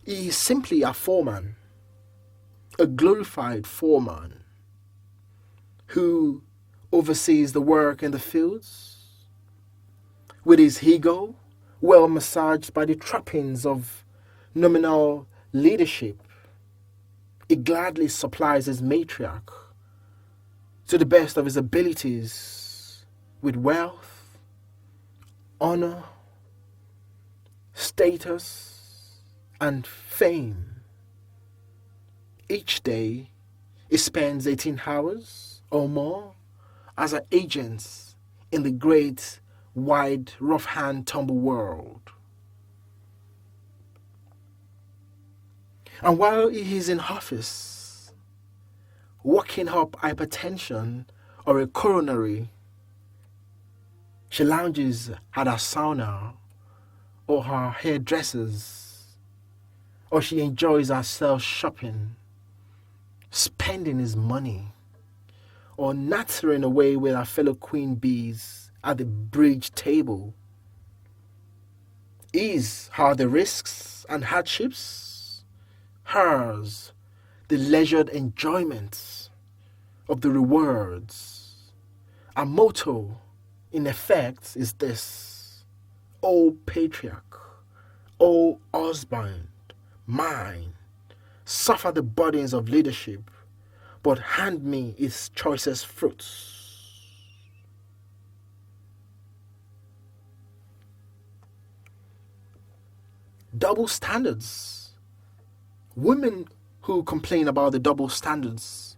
He is simply a foreman, a glorified foreman, who oversees the work in the fields, with his ego well massaged by the trappings of nominal leadership. He gladly supplies his matriarch to the best of his abilities with wealth, honor, status, and fame. Each day, he spends 18 hours or more as an agent in the great, wide, rough-hand tumble world. And while he is in office, working up hypertension or a coronary, she lounges at her sauna or her hairdressers, or she enjoys herself shopping, spending his money, or nattering away with her fellow queen bees at the bridge table. His are the risks and hardships, hers the leisured enjoyment of the rewards. Our motto, in effect, is this: O patriarch, O husband, mine, suffer the burdens of leadership, but hand me its choicest fruits. Double standards. Women who complain about the double standards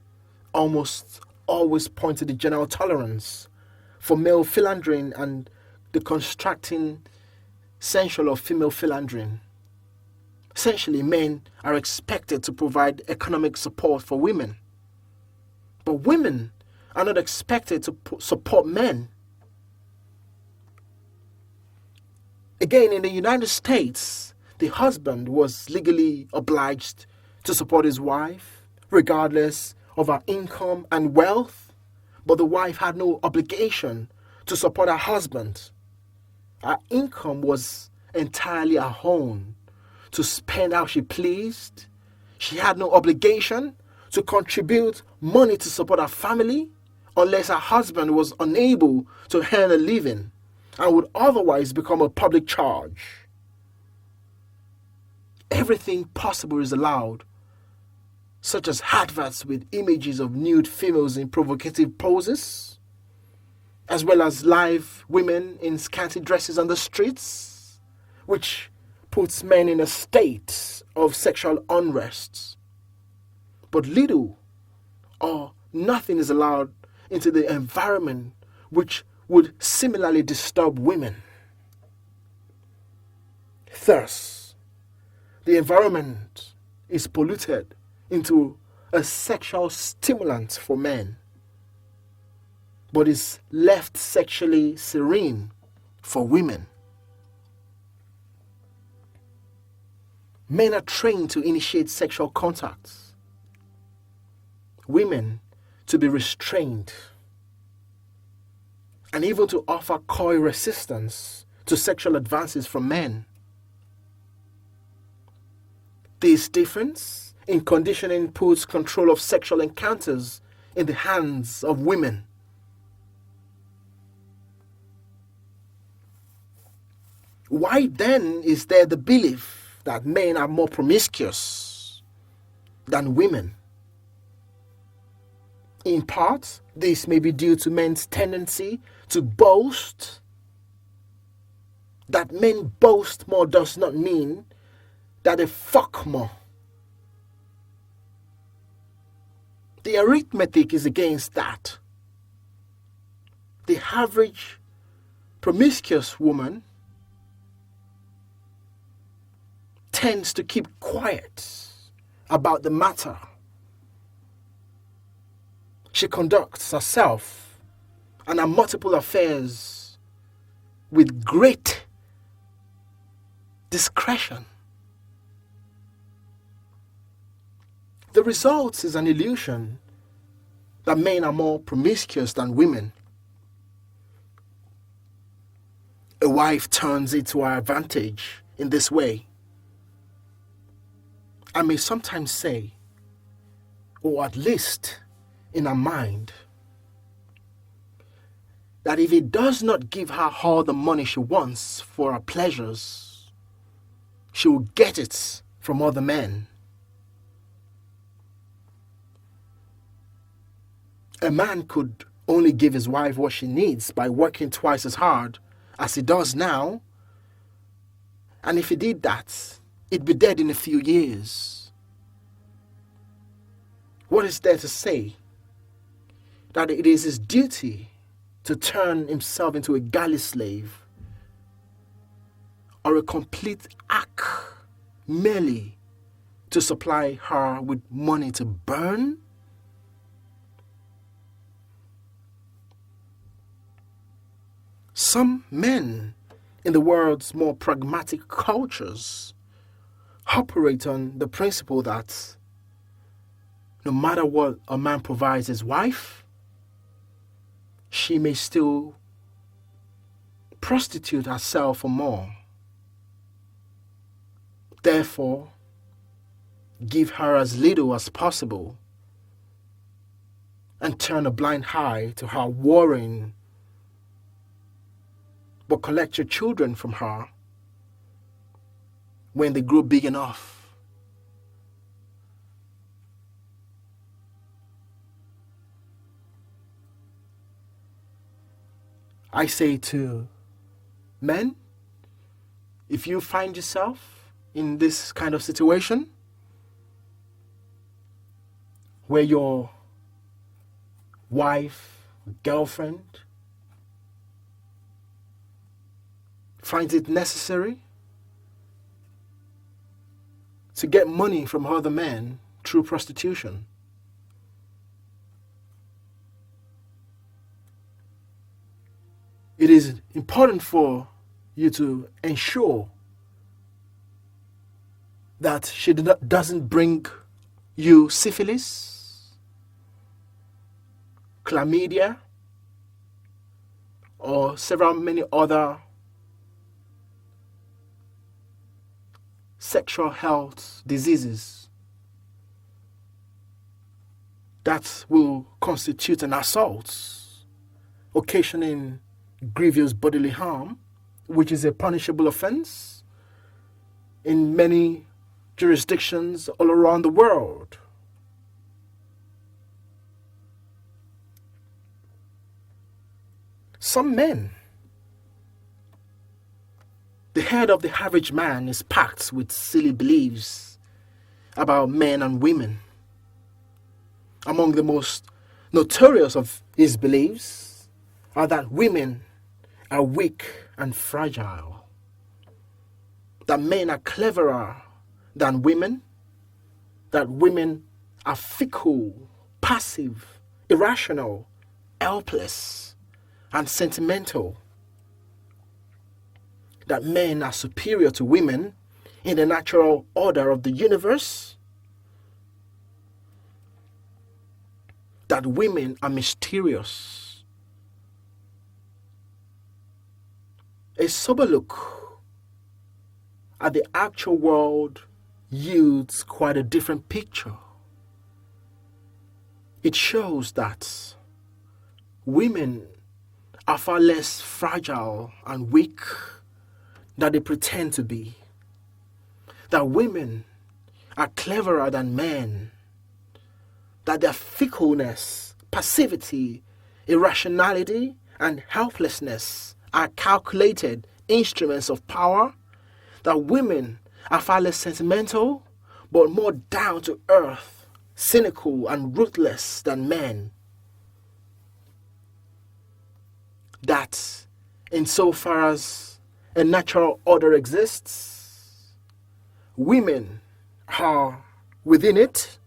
almost always point to the general tolerance for male philandering and the constructing sensual of female philandering. Essentially, men are expected to provide economic support for women, but women are not expected to support men. Again, in the United States, the husband was legally obliged to support his wife, regardless of her income and wealth, but the wife had no obligation to support her husband. Her income was entirely her own, to spend how she pleased. She had no obligation to contribute money to support her family unless her husband was unable to earn a living and would otherwise become a public charge. Everything possible is allowed such as adverts with images of nude females in provocative poses, as well as live women in scanty dresses on the streets, which puts men in a state of sexual unrest. But little or nothing is allowed into the environment which would similarly disturb women. Thus, the environment is polluted into a sexual stimulant for men, but is left sexually serene for women. Men are trained to initiate sexual contacts, women to be restrained, and even to offer coy resistance to sexual advances from men. This difference in conditioning puts control of sexual encounters in the hands of women. Why then is there the belief that men are more promiscuous than women? In part, this may be due to men's tendency to boast. That men boast more does not mean that they fuck more. The arithmetic is against that. The average promiscuous woman tends to keep quiet about the matter. She conducts herself and her multiple affairs with great discretion. The result is an illusion that men are more promiscuous than women. A wife turns it to her advantage in this way. I may sometimes say, or at least in her mind, that if he does not give her all the money she wants for her pleasures, she will get it from other men. A man could only give his wife what she needs by working twice as hard as he does now, and if he did that, he'd be dead in a few years. What is there to say that it is his duty to turn himself into a galley slave or a complete hack merely to supply her with money to burn? Some men in the world's more pragmatic cultures operate on the principle that no matter what a man provides his wife, she may still prostitute herself for more. Therefore, give her as little as possible and turn a blind eye to her warring, but collect your children from her when they grow big enough. I say to men, if you find yourself in this kind of situation where your wife, girlfriend finds it necessary to get money from other men through prostitution, it is important for you to ensure that she doesn't bring you syphilis, chlamydia, or many other sexual health diseases that will constitute an assault, occasioning grievous bodily harm, which is a punishable offense in many jurisdictions all around the world. Some men, the head of the average man is packed with silly beliefs about men and women. Among the most notorious of his beliefs are that women are weak and fragile, that men are cleverer than women, that women are fickle, passive, irrational, helpless, and sentimental, that men are superior to women in the natural order of the universe, that women are mysterious. A sober look at the actual world yields quite a different picture. It shows that women are far less fragile and weak than they pretend to be. That women are cleverer than men. That their fickleness, passivity, irrationality, and helplessness are calculated instruments of power. That women are far less sentimental, but more down to earth, cynical, and ruthless than men. That, insofar as a natural order exists, women are, within it,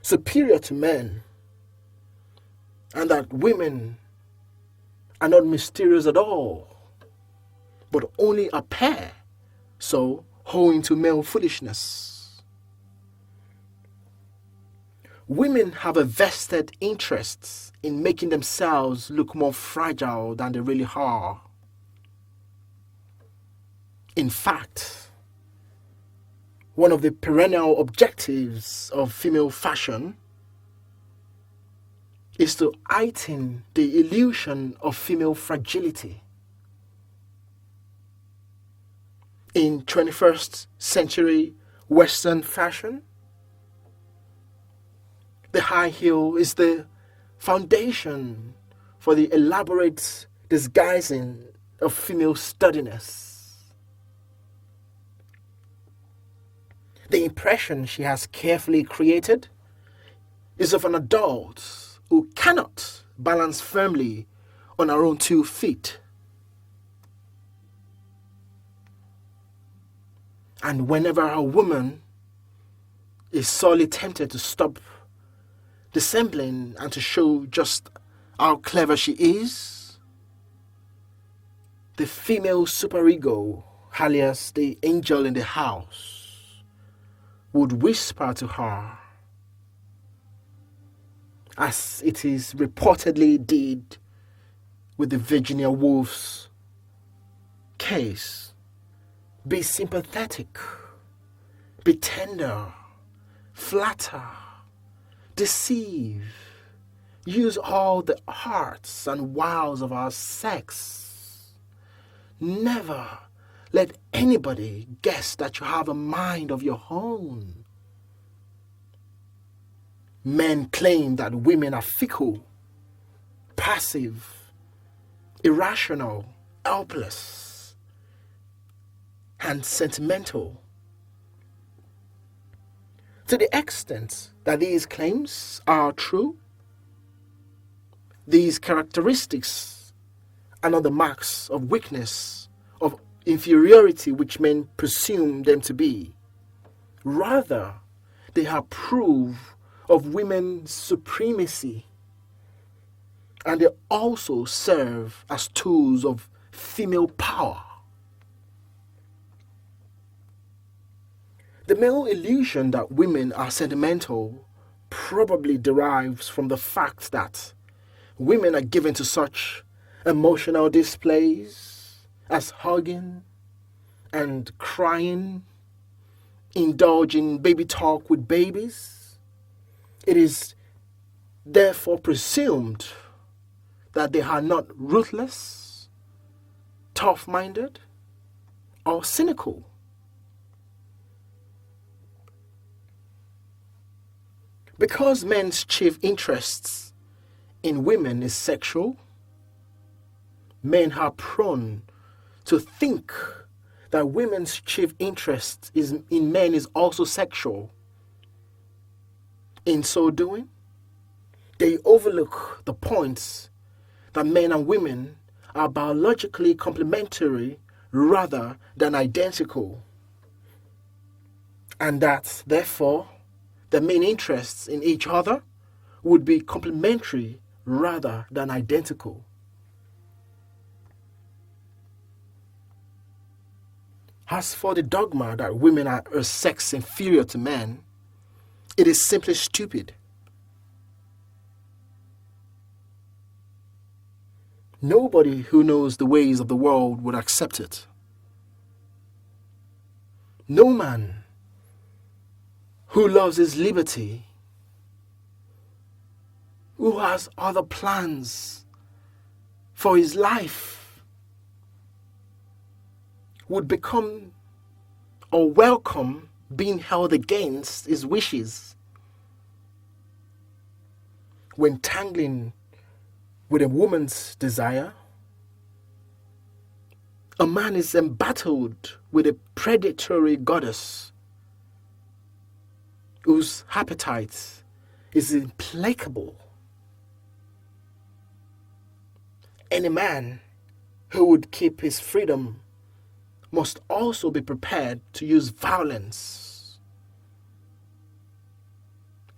superior to men, and that women are not mysterious at all, but only appear so, owing to male foolishness. Women have a vested interest in making themselves look more fragile than they really are. In fact, one of the perennial objectives of female fashion is to heighten the illusion of female fragility. In 21st century Western fashion, the high heel is the foundation for the elaborate disguising of female sturdiness. The impression she has carefully created is of an adult who cannot balance firmly on her own 2 feet. And whenever a woman is sorely tempted to stop dissembling and to show just how clever she is, the female superego, alias the angel in the house, would whisper to her, as it is reportedly did with the Virginia Woolf's case, be sympathetic, be tender, flatter, deceive, use all the arts and wiles of our sex. Never let anybody guess that you have a mind of your own. Men claim that women are fickle, passive, irrational, helpless, and sentimental. To the extent that these claims are true, these characteristics are not the marks of weakness, of inferiority which men presume them to be. Rather, they are proof of women's supremacy, and they also serve as tools of female power. The male illusion that women are sentimental probably derives from the fact that women are given to such emotional displays as hugging and crying, indulging baby talk with babies. It is therefore presumed that they are not ruthless, tough-minded, or cynical. Because men's chief interests in women is sexual, men are prone to think that women's chief interest in men is also sexual. In so doing, they overlook the points that men and women are biologically complementary rather than identical, and that, therefore, their main interests in each other would be complementary rather than identical. As for the dogma that women are a sex inferior to men, it is simply stupid. Nobody who knows the ways of the world would accept it. No man who loves his liberty, who has other plans for his life, would become or welcome being held against his wishes. When tangling with a woman's desire, a man is embattled with a predatory goddess whose appetite is implacable. Any man who would keep his freedom must also be prepared to use violence,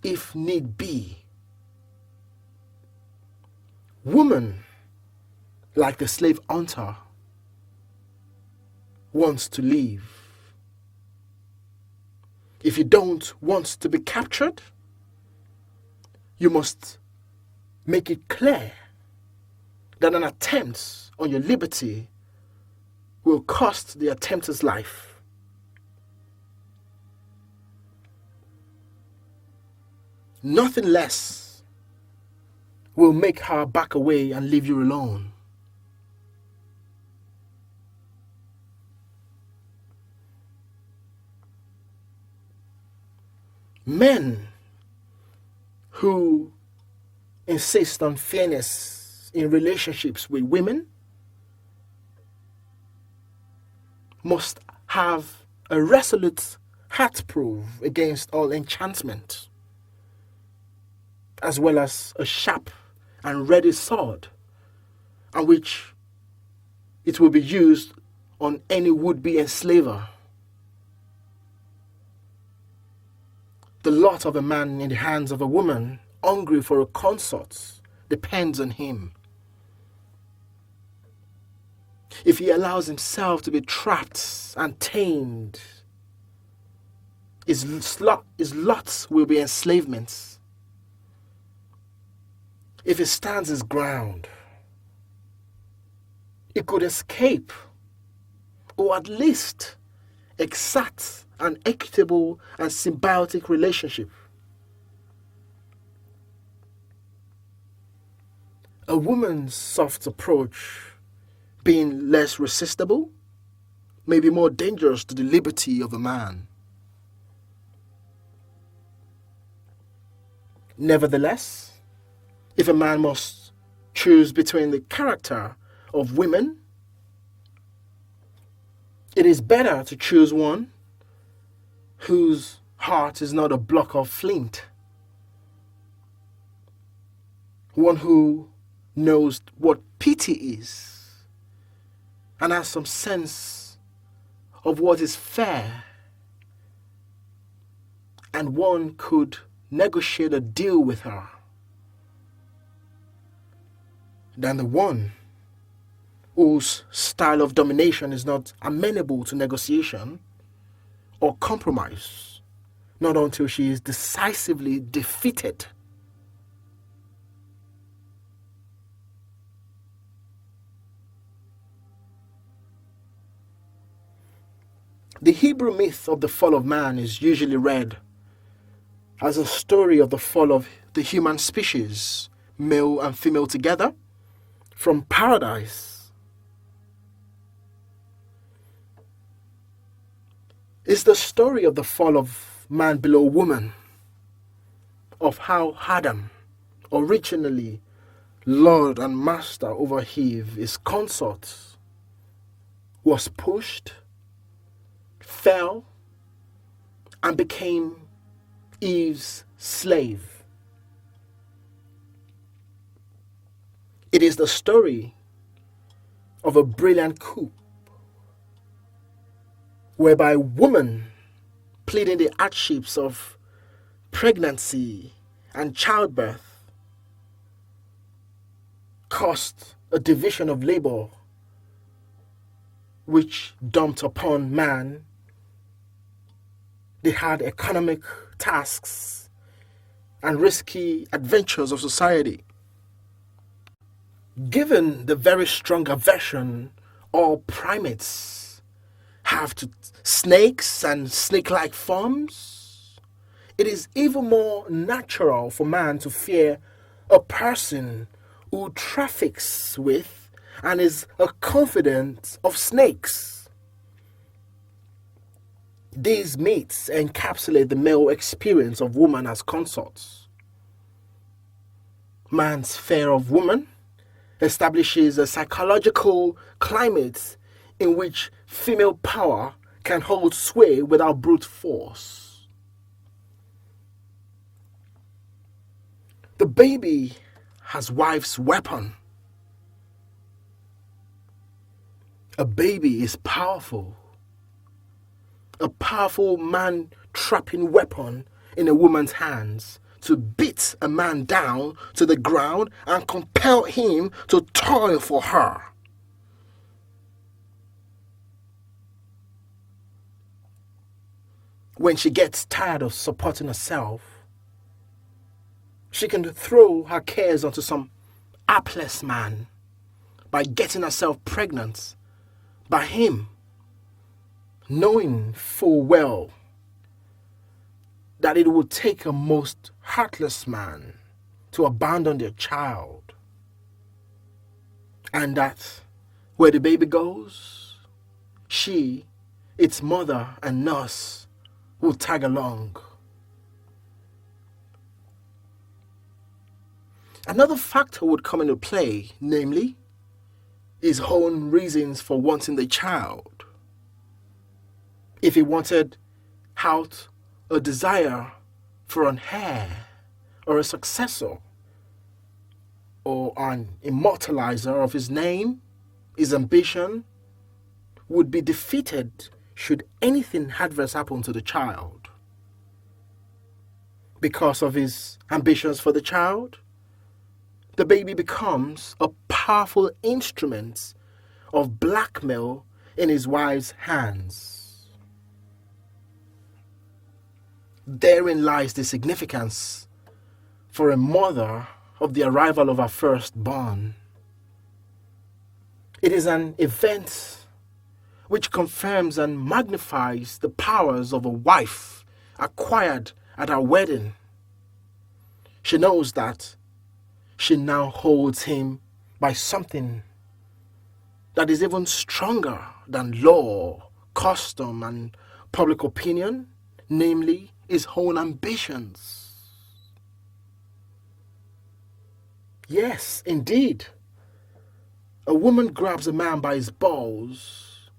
if need be. Woman, like the slave hunter, wants to live. If you don't want to be captured, you must make it clear that an attempt on your liberty will cost the attempter's life. Nothing less will make her back away and leave you alone. Men who insist on fairness in relationships with women must have a resolute heart-proof against all enchantment, as well as a sharp and ready sword, on which it will be used on any would-be enslaver. The lot of a man in the hands of a woman hungry for a consort depends on him. If he allows himself to be trapped and tamed, his lot will be enslavement. If he stands his ground, he could escape, or at least exact an equitable and symbiotic relationship. A woman's soft approach, being less resistible, may be more dangerous to the liberty of a man. Nevertheless, if a man must choose between the character of women, it is better to choose one whose heart is not a block of flint, one who knows what pity is and has some sense of what is fair, and one could negotiate a deal with her, than the one whose style of domination is not amenable to negotiation or compromise, not until she is decisively defeated. The Hebrew myth of the fall of man is usually read as a story of the fall of the human species, male and female together, from paradise. It's the story of the fall of man below woman, of how Adam originally lord and master over Eve, his consort, was pushed, fell, and became Eve's slave. It is the story of a brilliant coup whereby woman, pleading the hardships of pregnancy and childbirth, caused a division of labor which dumped upon man the hard economic tasks and risky adventures of society. Given the very strong aversion all primates have to snakes and snake-like forms, it is even more natural for man to fear a person who traffics with and is a confidant of snakes. These myths encapsulate the male experience of woman as consorts. Man's fear of woman establishes a psychological climate in which female power can hold sway without brute force. The baby has wife's weapon. A baby is powerful. A powerful man-trapping weapon in a woman's hands to beat a man down to the ground and compel him to toil for her. When she gets tired of supporting herself, she can throw her cares onto some hapless man by getting herself pregnant by him, knowing full well that it would take a most heartless man to abandon their child, and that where the baby goes, she, its mother and nurse, will tag along. Another factor would come into play, namely, his own reasons for wanting the child. If he wanted out a desire for an heir or a successor or an immortalizer of his name, his ambition would be defeated should anything adverse happen to the child. Because of his ambitions for the child, the baby becomes a powerful instrument of blackmail in his wife's hands. Therein lies the significance for a mother of the arrival of her firstborn. It is an event which confirms and magnifies the powers of a wife acquired at her wedding. She knows that she now holds him by something that is even stronger than law, custom, and public opinion, namely his own ambitions. Yes, indeed. A woman grabs a man by his balls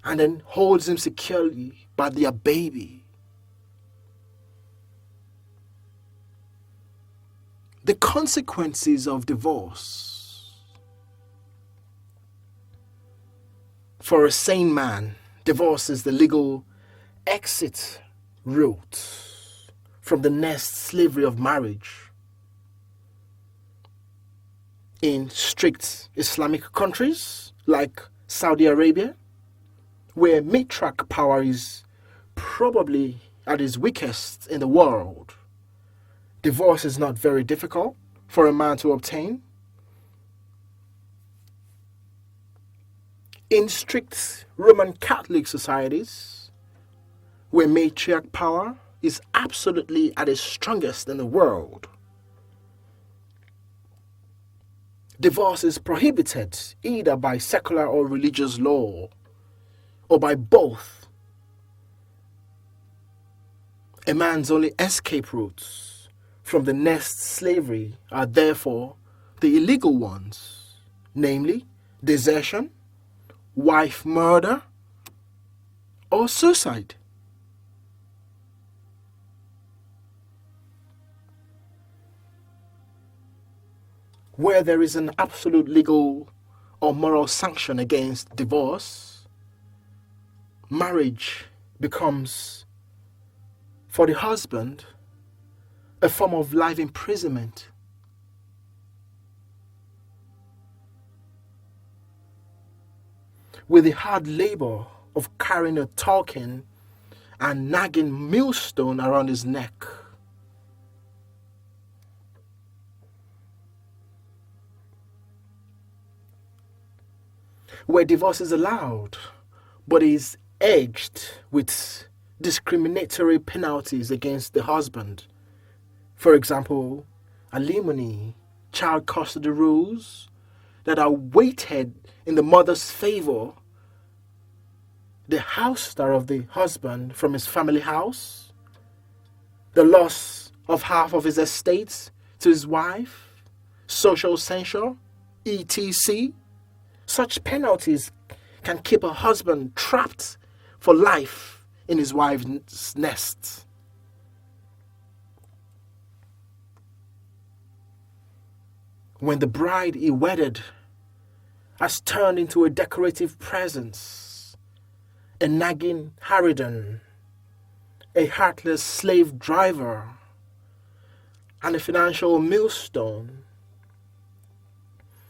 and then holds him securely by their baby. The consequences of divorce. For a sane man, divorce is the legal exit route from the nest slavery of marriage. In strict Islamic countries like Saudi Arabia, where matriarch power is probably at its weakest in the world, divorce is not very difficult for a man to obtain. In strict Roman Catholic societies, where matriarch power is absolutely at its strongest in the world, divorce is prohibited either by secular or religious law, or by both. A man's only escape routes from the nest slavery are therefore the illegal ones, namely desertion, wife murder, or suicide. Where there is an absolute legal or moral sanction against divorce, marriage becomes, for the husband, a form of life imprisonment. With the hard labor of carrying a talking and nagging millstone around his neck. Where divorce is allowed, but is edged with discriminatory penalties against the husband. For example, alimony, child custody rules that are weighted in the mother's favor, the ouster of the husband from his family house, the loss of half of his estate to his wife, social censure, etc. Such penalties can keep a husband trapped for life in his wife's nest. When the bride he wedded has turned into a decorative presence, a nagging harridan, a heartless slave driver, and a financial millstone,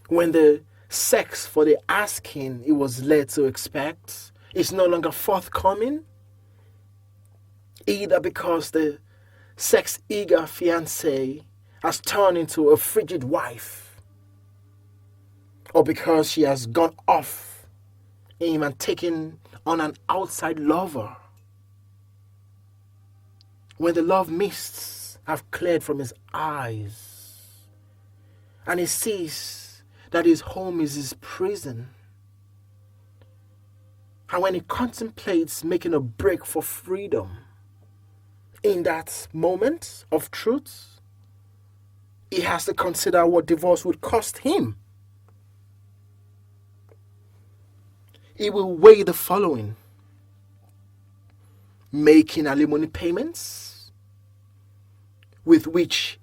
when the sex for the asking he was led to expect is no longer forthcoming, either because the sex-eager fiancée has turned into a frigid wife, or because she has gone off him and taken on an outside lover. When the love mists have cleared from his eyes and he sees that his home is his prison, and when he contemplates making a break for freedom, in that moment of truth, he has to consider what divorce would cost him. He will weigh the following: making alimony payments with which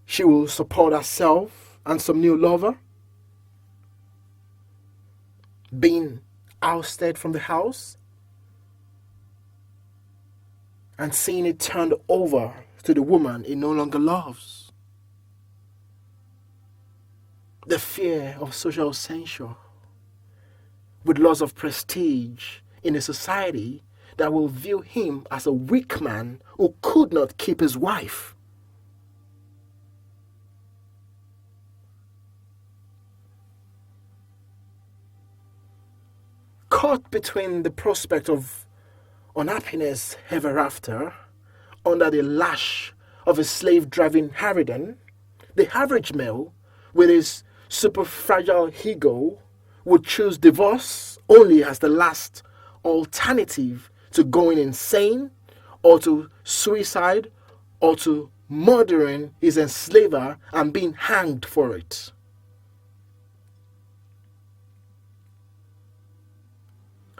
she will support herself and some new lover, being ousted from the house and seeing it turned over to the woman he no longer loves, the fear of social censure, with loss of prestige in a society that will view him as a weak man who could not keep his wife. Caught between the prospect of unhappiness ever after, under the lash of a slave-driving harridan, the average male, with his super fragile ego, would choose divorce only as the last alternative to going insane, or to suicide, or to murdering his enslaver and being hanged for it.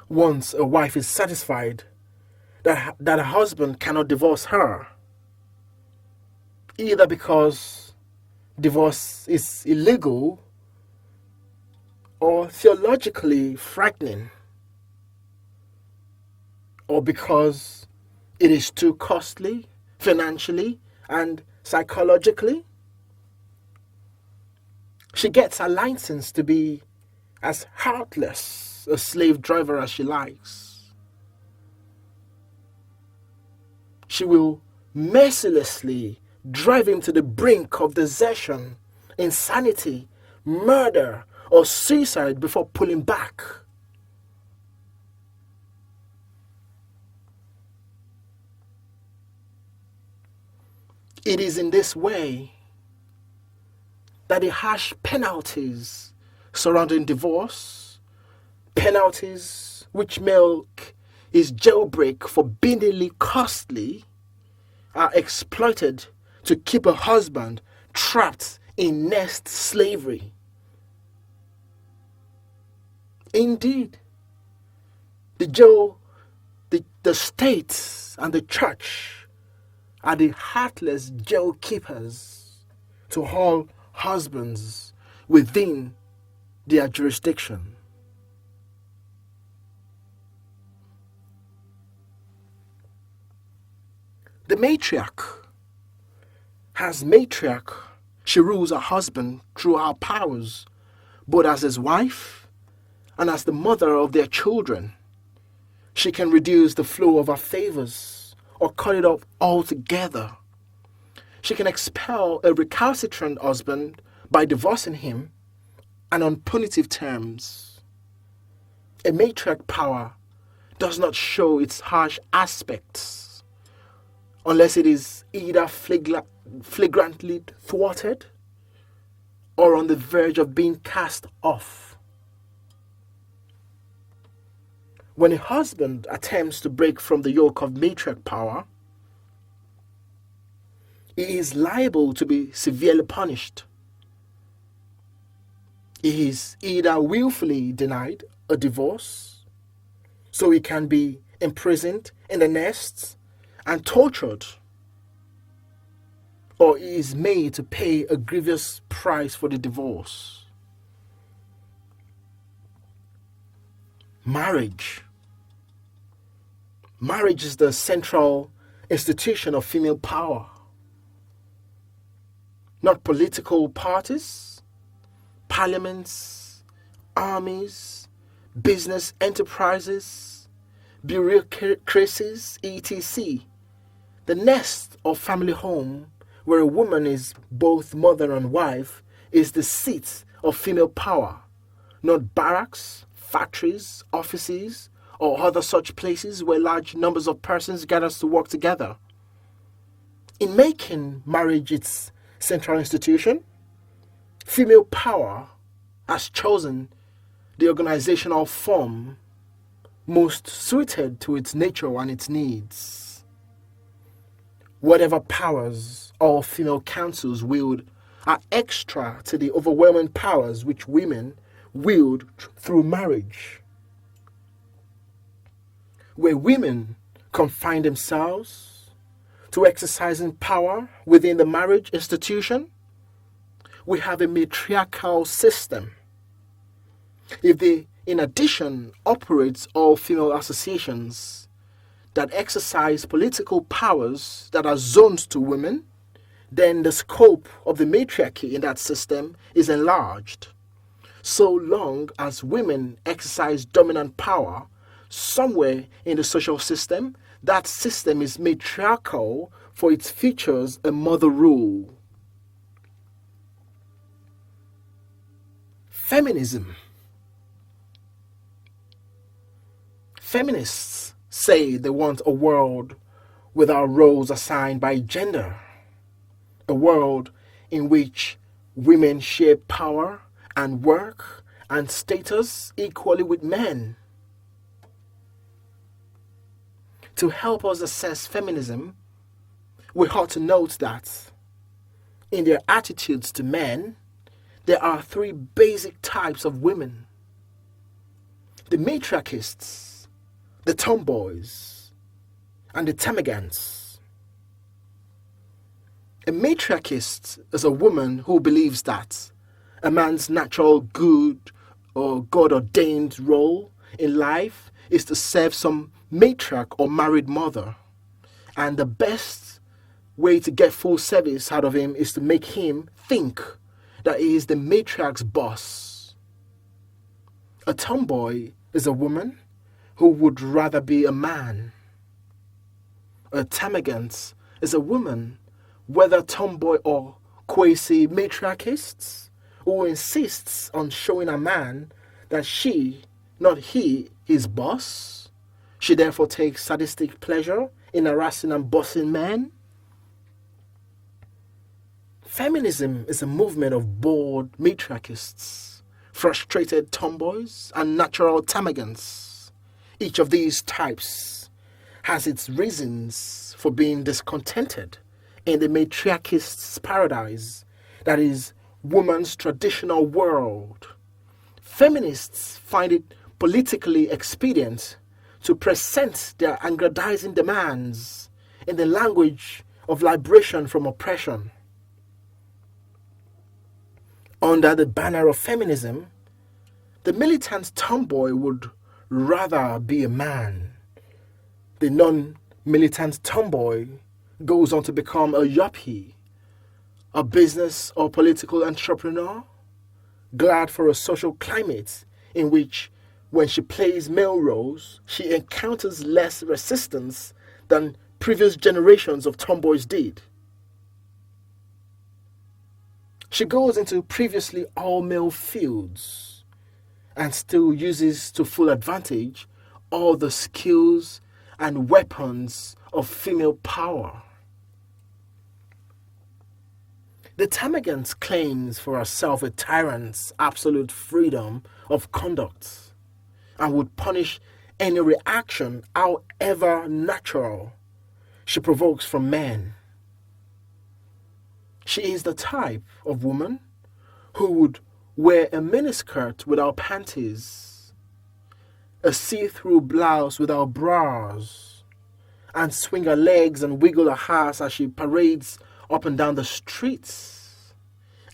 Once a wife is satisfied that a husband cannot divorce her, either because divorce is illegal or theologically frightening, or because it is too costly financially and psychologically, she gets a license to be as heartless a slave driver as she likes. She will mercilessly drive him to the brink of desertion, insanity, murder, or suicide before pulling back. It is in this way that the harsh penalties surrounding divorce, penalties which make his jailbreak forbiddingly costly, are exploited to keep a husband trapped in nest slavery. Indeed, the state and the church are the heartless jail keepers to all husbands within their jurisdiction. The matriarch, she rules her husband through her powers, both as his wife and as the mother of their children. She can reduce the flow of her favors or cut it off altogether. She can expel a recalcitrant husband by divorcing him and on punitive terms. A matriarch power does not show its harsh aspects unless it is either flagrantly thwarted or on the verge of being cast off. When a husband attempts to break from the yoke of matriarch power, he is liable to be severely punished. He is either willfully denied a divorce, so he can be imprisoned in the nest and tortured, or he is made to pay a grievous price for the divorce. Marriage. Marriage is the central institution of female power. Not political parties, parliaments, armies, business enterprises, bureaucracies, etc. The nest or family home, where a woman is both mother and wife, is the seat of female power, not barracks, factories, offices, or other such places where large numbers of persons gather to work together. In making marriage its central institution, female power has chosen the organizational form most suited to its nature and its needs. Whatever powers all female councils wield are extra to the overwhelming powers which women wield through marriage. Where women confine themselves to exercising power within the marriage institution, we have a matriarchal system. If they, in addition, operates all female associations that exercise political powers that are zoned to women, then the scope of the matriarchy in that system is enlarged. So long as women exercise dominant power somewhere in the social system, that system is matriarchal, for it features a mother rule. Feminism. Feminists say they want a world without roles assigned by gender, a world in which women share power and work and status equally with men. To help us assess feminism, we ought to note that in their attitudes to men, there are three basic types of women: the matriarchists, the tomboys, and the termagants. A matriarchist is a woman who believes that a man's natural good or God-ordained role in life is to serve some matriarch or married mother, and the best way to get full service out of him is to make him think that he is the matriarch's boss. A tomboy is a woman who would rather be a man. A termagant is a woman, whether tomboy or quasi-matriarchist, who insists on showing a man that she, not he, is boss. She therefore takes sadistic pleasure in harassing and bossing men. Feminism is a movement of bored matriarchists, frustrated tomboys, and natural termagants. Each of these types has its reasons for being discontented in the matriarchist's paradise that is woman's traditional world, feminists find it politically expedient to present their aggrandizing demands in the language of liberation from oppression. Under the banner of feminism, the militant tomboy would rather be a man. The non-militant tomboy goes on to become a yuppie, a business or political entrepreneur, glad for a social climate in which, when she plays male roles, she encounters less resistance than previous generations of tomboys did. She goes into previously all-male fields and still uses to full advantage all the skills and weapons of female power. The termagant claims for herself a tyrant's absolute freedom of conduct and would punish any reaction, however natural, she provokes from men. She is the type of woman who would wear a miniskirt without panties, a see-through blouse without bras, and swing her legs and wiggle her ass as she parades up and down the streets,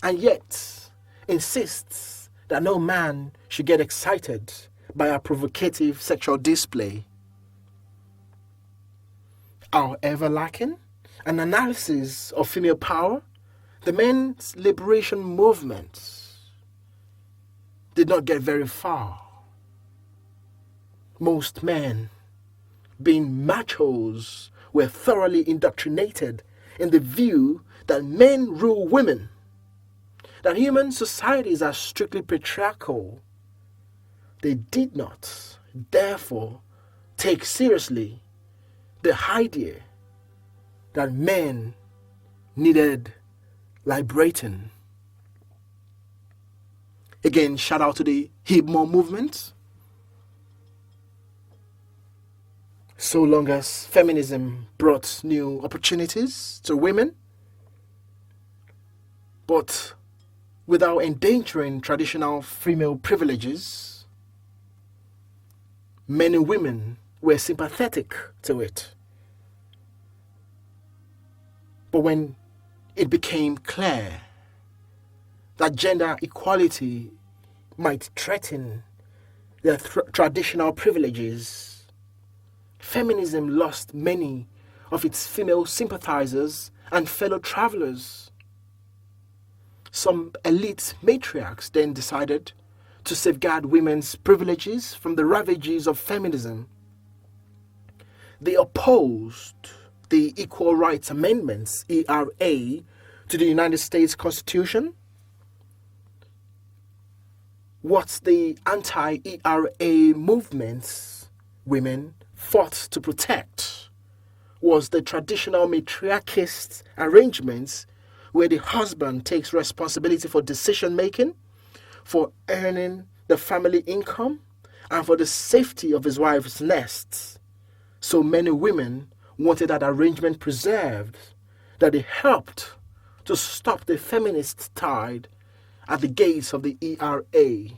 and yet insists that no man should get excited by her provocative sexual display. However lacking an analysis of female power, the men's liberation movement did not get very far. Most men, being machos, were thoroughly indoctrinated in the view that men rule women, that human societies are strictly patriarchal. They did not, therefore, take seriously the idea that men needed liberating. Again, shout out to the Hebrew movement. So long as feminism brought new opportunities to women, but without endangering traditional female privileges, many women were sympathetic to it. But when it became clear that gender equality might threaten their traditional privileges, feminism lost many of its female sympathizers and fellow travelers. Some elite matriarchs then decided to safeguard women's privileges from the ravages of feminism. They opposed the Equal Rights Amendments, ERA, to the United States Constitution. What the anti-ERA movements women fought to protect was the traditional matriarchist arrangements where the husband takes responsibility for decision-making, for earning the family income, and for the safety of his wife's nest. So many women wanted that arrangement preserved, that it helped to stop the feminist tide at the gates of the ERA.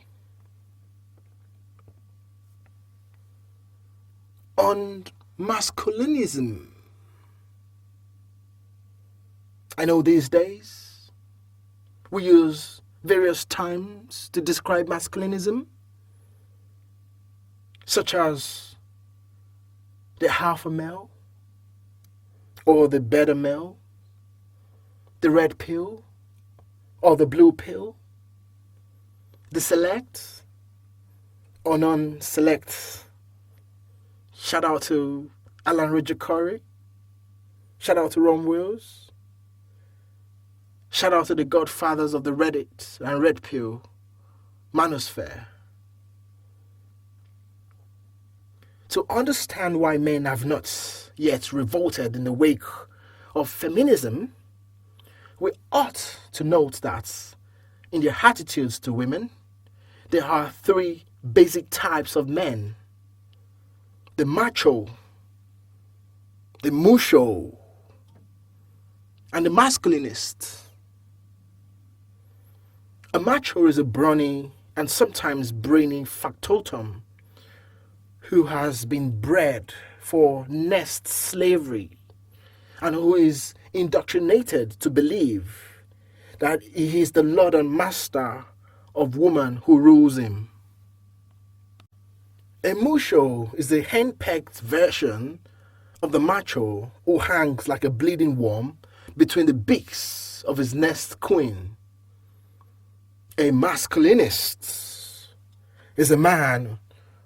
On masculinism, I know these days we use various terms to describe masculinism, such as the alpha male, or the beta male, the red pill, or the blue pill, the select or non-select. Shout out to Alan Rijikori. Shout out to Ron Wills. Shout out to the godfathers of the Reddit and Red Pill manosphere. To understand why men have not yet revolted in the wake of feminism, we ought to note that in their attitudes to women, there are three basic types of men: the macho, the musho, and the masculinist. A macho is a brawny and sometimes brainy factotum who has been bred for nest slavery and who is indoctrinated to believe that he is the lord and master of woman who rules him. A musho is the henpecked version of the macho who hangs like a bleeding worm between the beaks of his nest queen. A masculinist is a man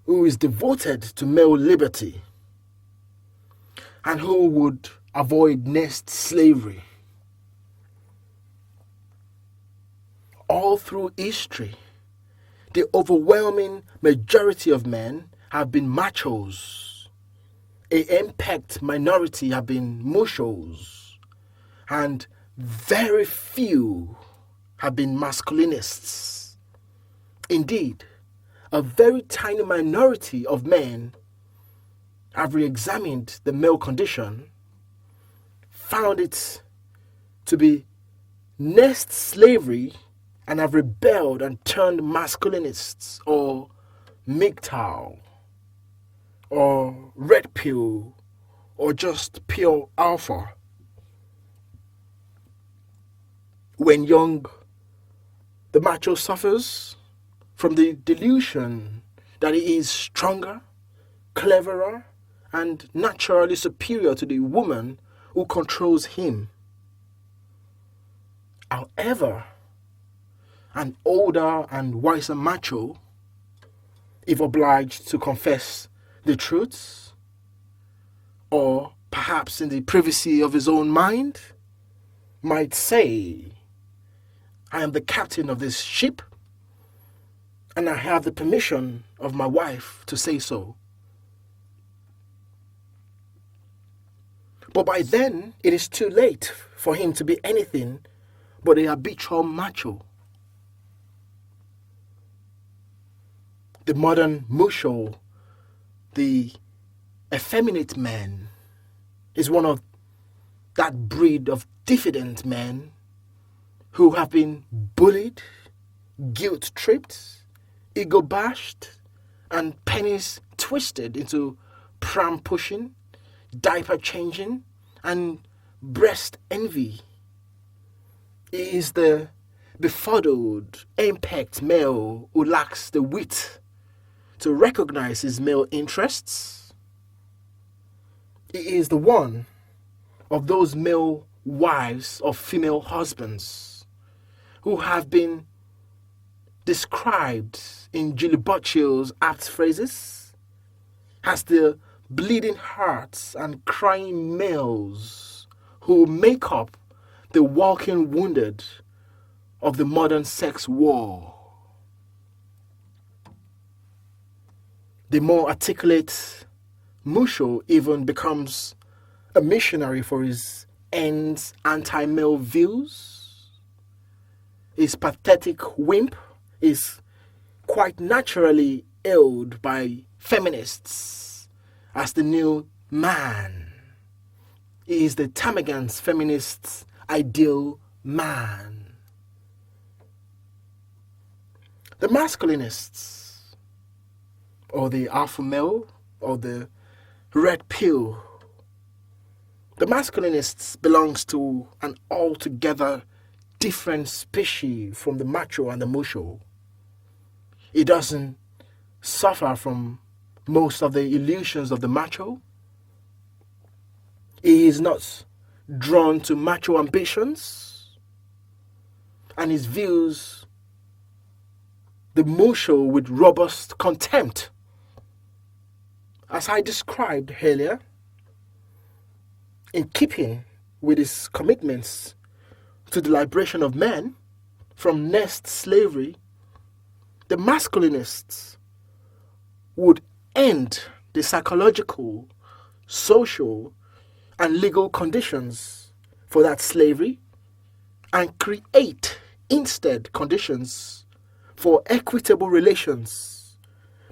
who is devoted to male liberty and who would avoid nest slavery. All through history, the overwhelming majority of men have been machos. A impact minority have been mushos, and very few have been masculinists. Indeed, a very tiny minority of men have re-examined the male condition, found it to be nest slavery, and have rebelled and turned masculinists or MGTOW or red pill or just pure alpha. When young, the macho suffers from the delusion that he is stronger, cleverer, and naturally superior to the woman who controls him. However, an older and wiser macho, if obliged to confess the truth, or perhaps in the privacy of his own mind, might say, I am the captain of this ship, and I have the permission of my wife to say so. But by then, it is too late for him to be anything but a habitual macho. The modern musho, the effeminate man, is one of that breed of diffident men who have been bullied, guilt-tripped, ego-bashed, and pennies twisted into pram-pushing, diaper-changing, and breast envy. He is the befuddled, impact male who lacks the wit to recognize his male interests. He is the one of those male wives of female husbands who have been described in Julie Burchill's apt phrases as the bleeding hearts and crying males who make up the walking wounded of the modern sex war. The more articulate musho even becomes a missionary for his ends anti-male views. His pathetic wimp is quite naturally hailed by feminists as the new man. He is the Tamagans feminists' ideal man. The masculinists, or the alpha male, or the red pill. The masculinists belongs to an altogether different species from the macho and the musho. He doesn't suffer from most of the illusions of the macho. He is not drawn to macho ambitions, and his views the musho with robust contempt. As I described earlier, in keeping with his commitments to the liberation of men from nest slavery, the masculinists would end the psychological, social, and legal conditions for that slavery and create instead conditions for equitable relations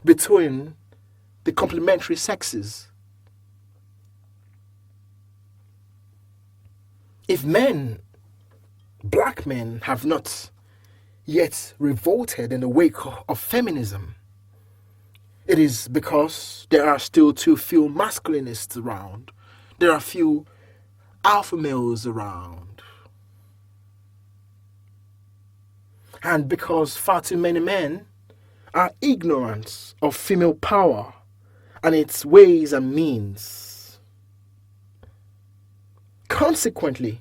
between the complementary sexes. If men, black men, have not yet revolted in the wake of feminism. It is because there are still too few masculinists around. There are few alpha males around. And because far too many men are ignorant of female power and its ways and means. Consequently,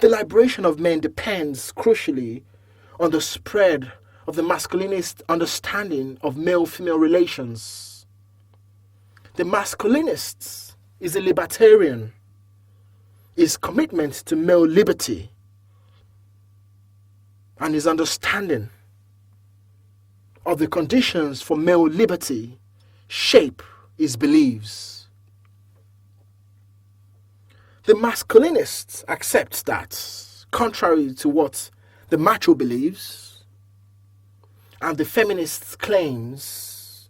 the liberation of men depends crucially on the spread of the masculinist understanding of male-female relations. The masculinist is a libertarian. His commitment to male liberty and his understanding of the conditions for male liberty shape his beliefs. The masculinist accepts that, contrary to what the macho believes, and the feminist claims,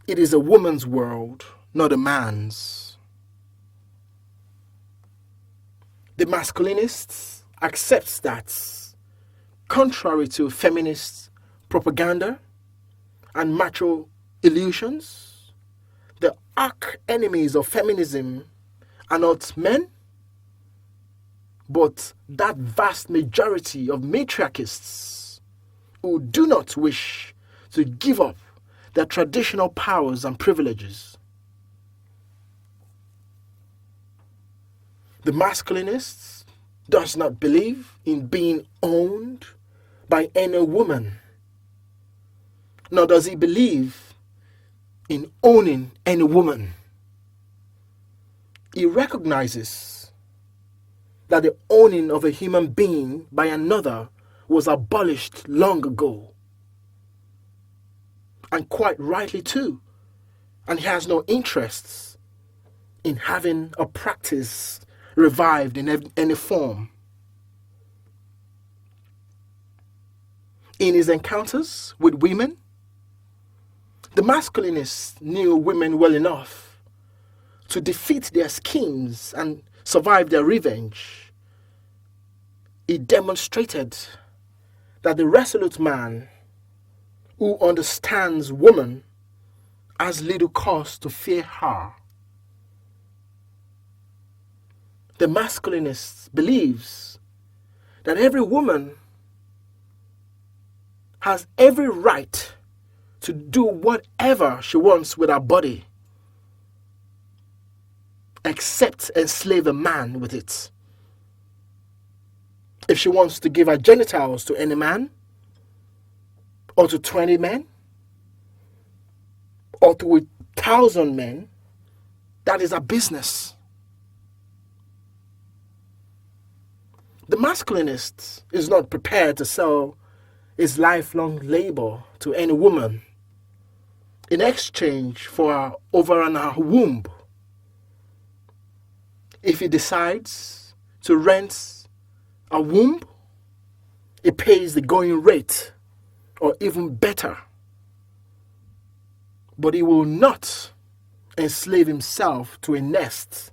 it is a woman's world, not a man's. The masculinist accepts that, contrary to feminist propaganda and macho illusions, the arch enemies of feminism are not men, but that vast majority of matriarchists who do not wish to give up their traditional powers and privileges. The masculinist does not believe in being owned by any woman, nor does he believe in owning any woman. He recognizes that the owning of a human being by another was abolished long ago, and quite rightly too, and he has no interests in having a practice revived in any form. In his encounters with women, the masculinist knew women well enough to defeat their schemes and survive their revenge. He demonstrated that the resolute man who understands woman has little cause to fear her. The masculinist believes that every woman has every right to do whatever she wants with her body, except enslave a man with it. If she wants to give her genitals to any man, or to 20 men, or to 1,000 men, that is her business. The masculinist is not prepared to sell his lifelong labor to any woman in exchange for her over and her womb. If he decides to rent a womb, he pays the going rate, or even better. But he will not enslave himself to a nest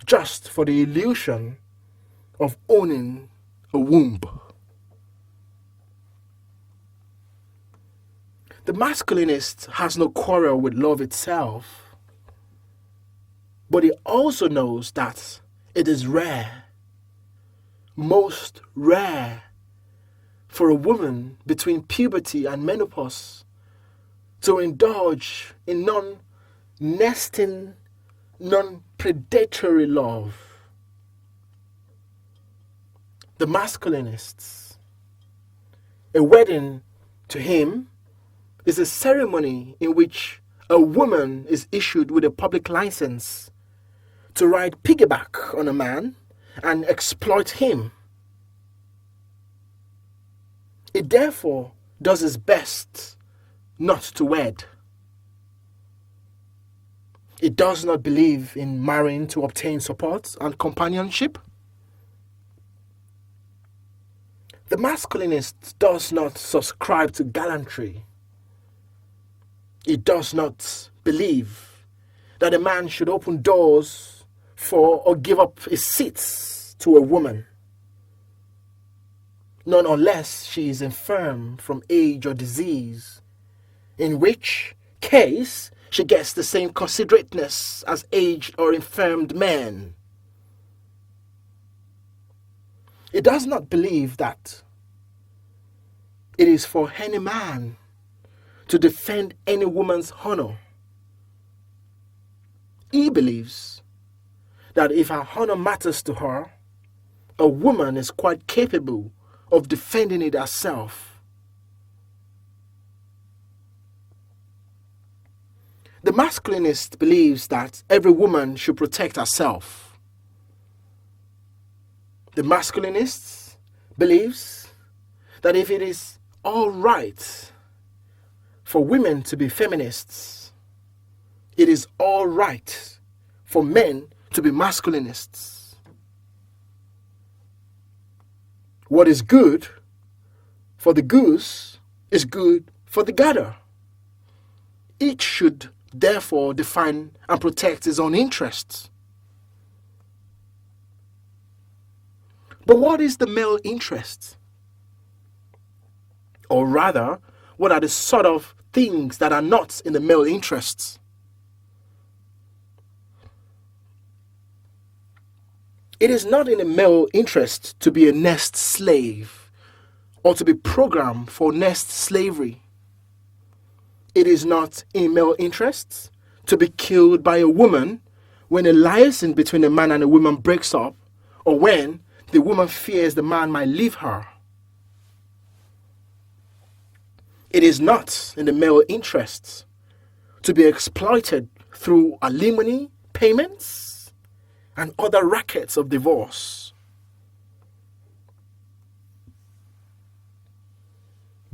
just for the illusion of owning a womb. The masculinist has no quarrel with love itself, but he also knows that it is rare, most rare, for a woman between puberty and menopause to indulge in non-nesting, non-predatory love. The masculinists, a wedding to him is a ceremony in which a woman is issued with a public license to ride piggyback on a man and exploit him. It therefore does its best not to wed. It does not believe in marrying to obtain support and companionship. The masculinist does not subscribe to gallantry. It does not believe that a man should open doors for or give up his seats to a woman. none unless she is infirm from age or disease, in which case she gets the same considerateness as aged or infirmed men. It does not believe that it is for any man to defend any woman's honor. He believes that if her honor matters to her, a woman is quite capable of defending it herself. The masculinist believes that every woman should protect herself. The masculinist believes that if it is all right for women to be feminists, it is all right for men to be masculinists. What is good for the goose is good for the gander. Each should therefore define and protect his own interests. But what is the male interest? Or rather, what are the sort of things that are not in the male interests? It is not in the male interest to be a nest slave or to be programmed for nest slavery. It is not in male interests to be killed by a woman when a liaison between a man and a woman breaks up, or when the woman fears the man might leave her. It is not in the male interests to be exploited through alimony payments and other rackets of divorce.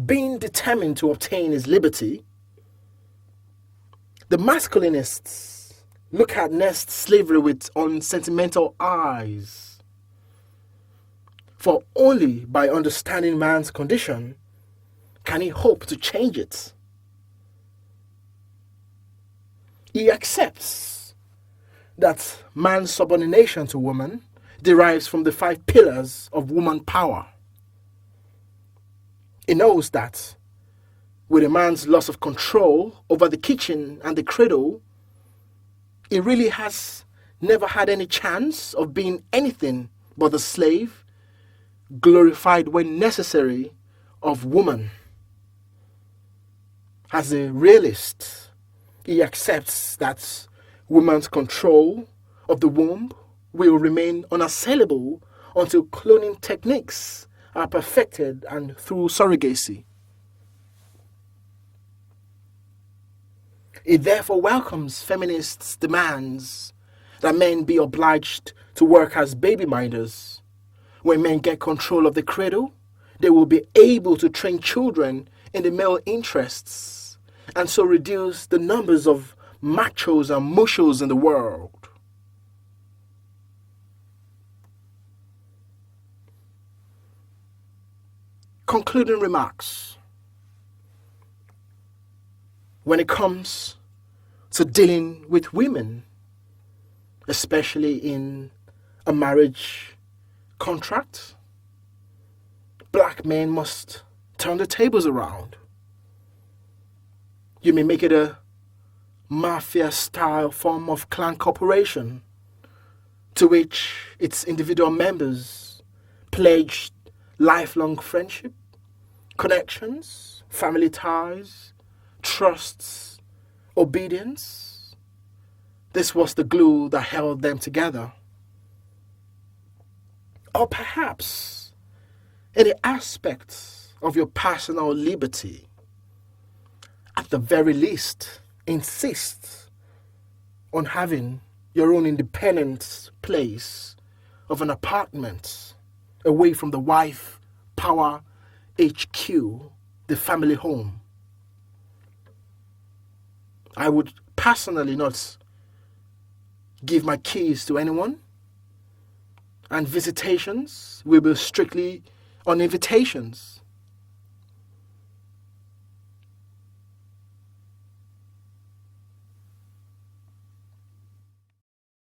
Being determined to obtain his liberty, the masculinists look at nest slavery with unsentimental eyes. For only by understanding man's condition can he hope to change it. He accepts that man's subordination to woman derives from the 5 pillars of woman power. He knows that with a man's loss of control over the kitchen and the cradle, he really has never had any chance of being anything but the slave, glorified when necessary, of woman. As a realist, he accepts that woman's control of the womb will remain unassailable until cloning techniques are perfected and through surrogacy. It therefore welcomes feminists' demands that men be obliged to work as baby minders. When men get control of the cradle, they will be able to train children in the male interests and so reduce the numbers of machos and mushos in the world. Concluding remarks. When it comes to dealing with women, especially in a marriage contract, black men must turn the tables around. You may make it a mafia-style form of clan corporation to which its individual members pledge lifelong friendship, connections, family ties, trusts, obedience. This was the glue that held them together. Or perhaps any aspects of your personal liberty, at the very least, insist on having your own independent place of an apartment away from the wife power HQ, the family home. I would personally not give my keys to anyone, and visitations will be strictly on invitations.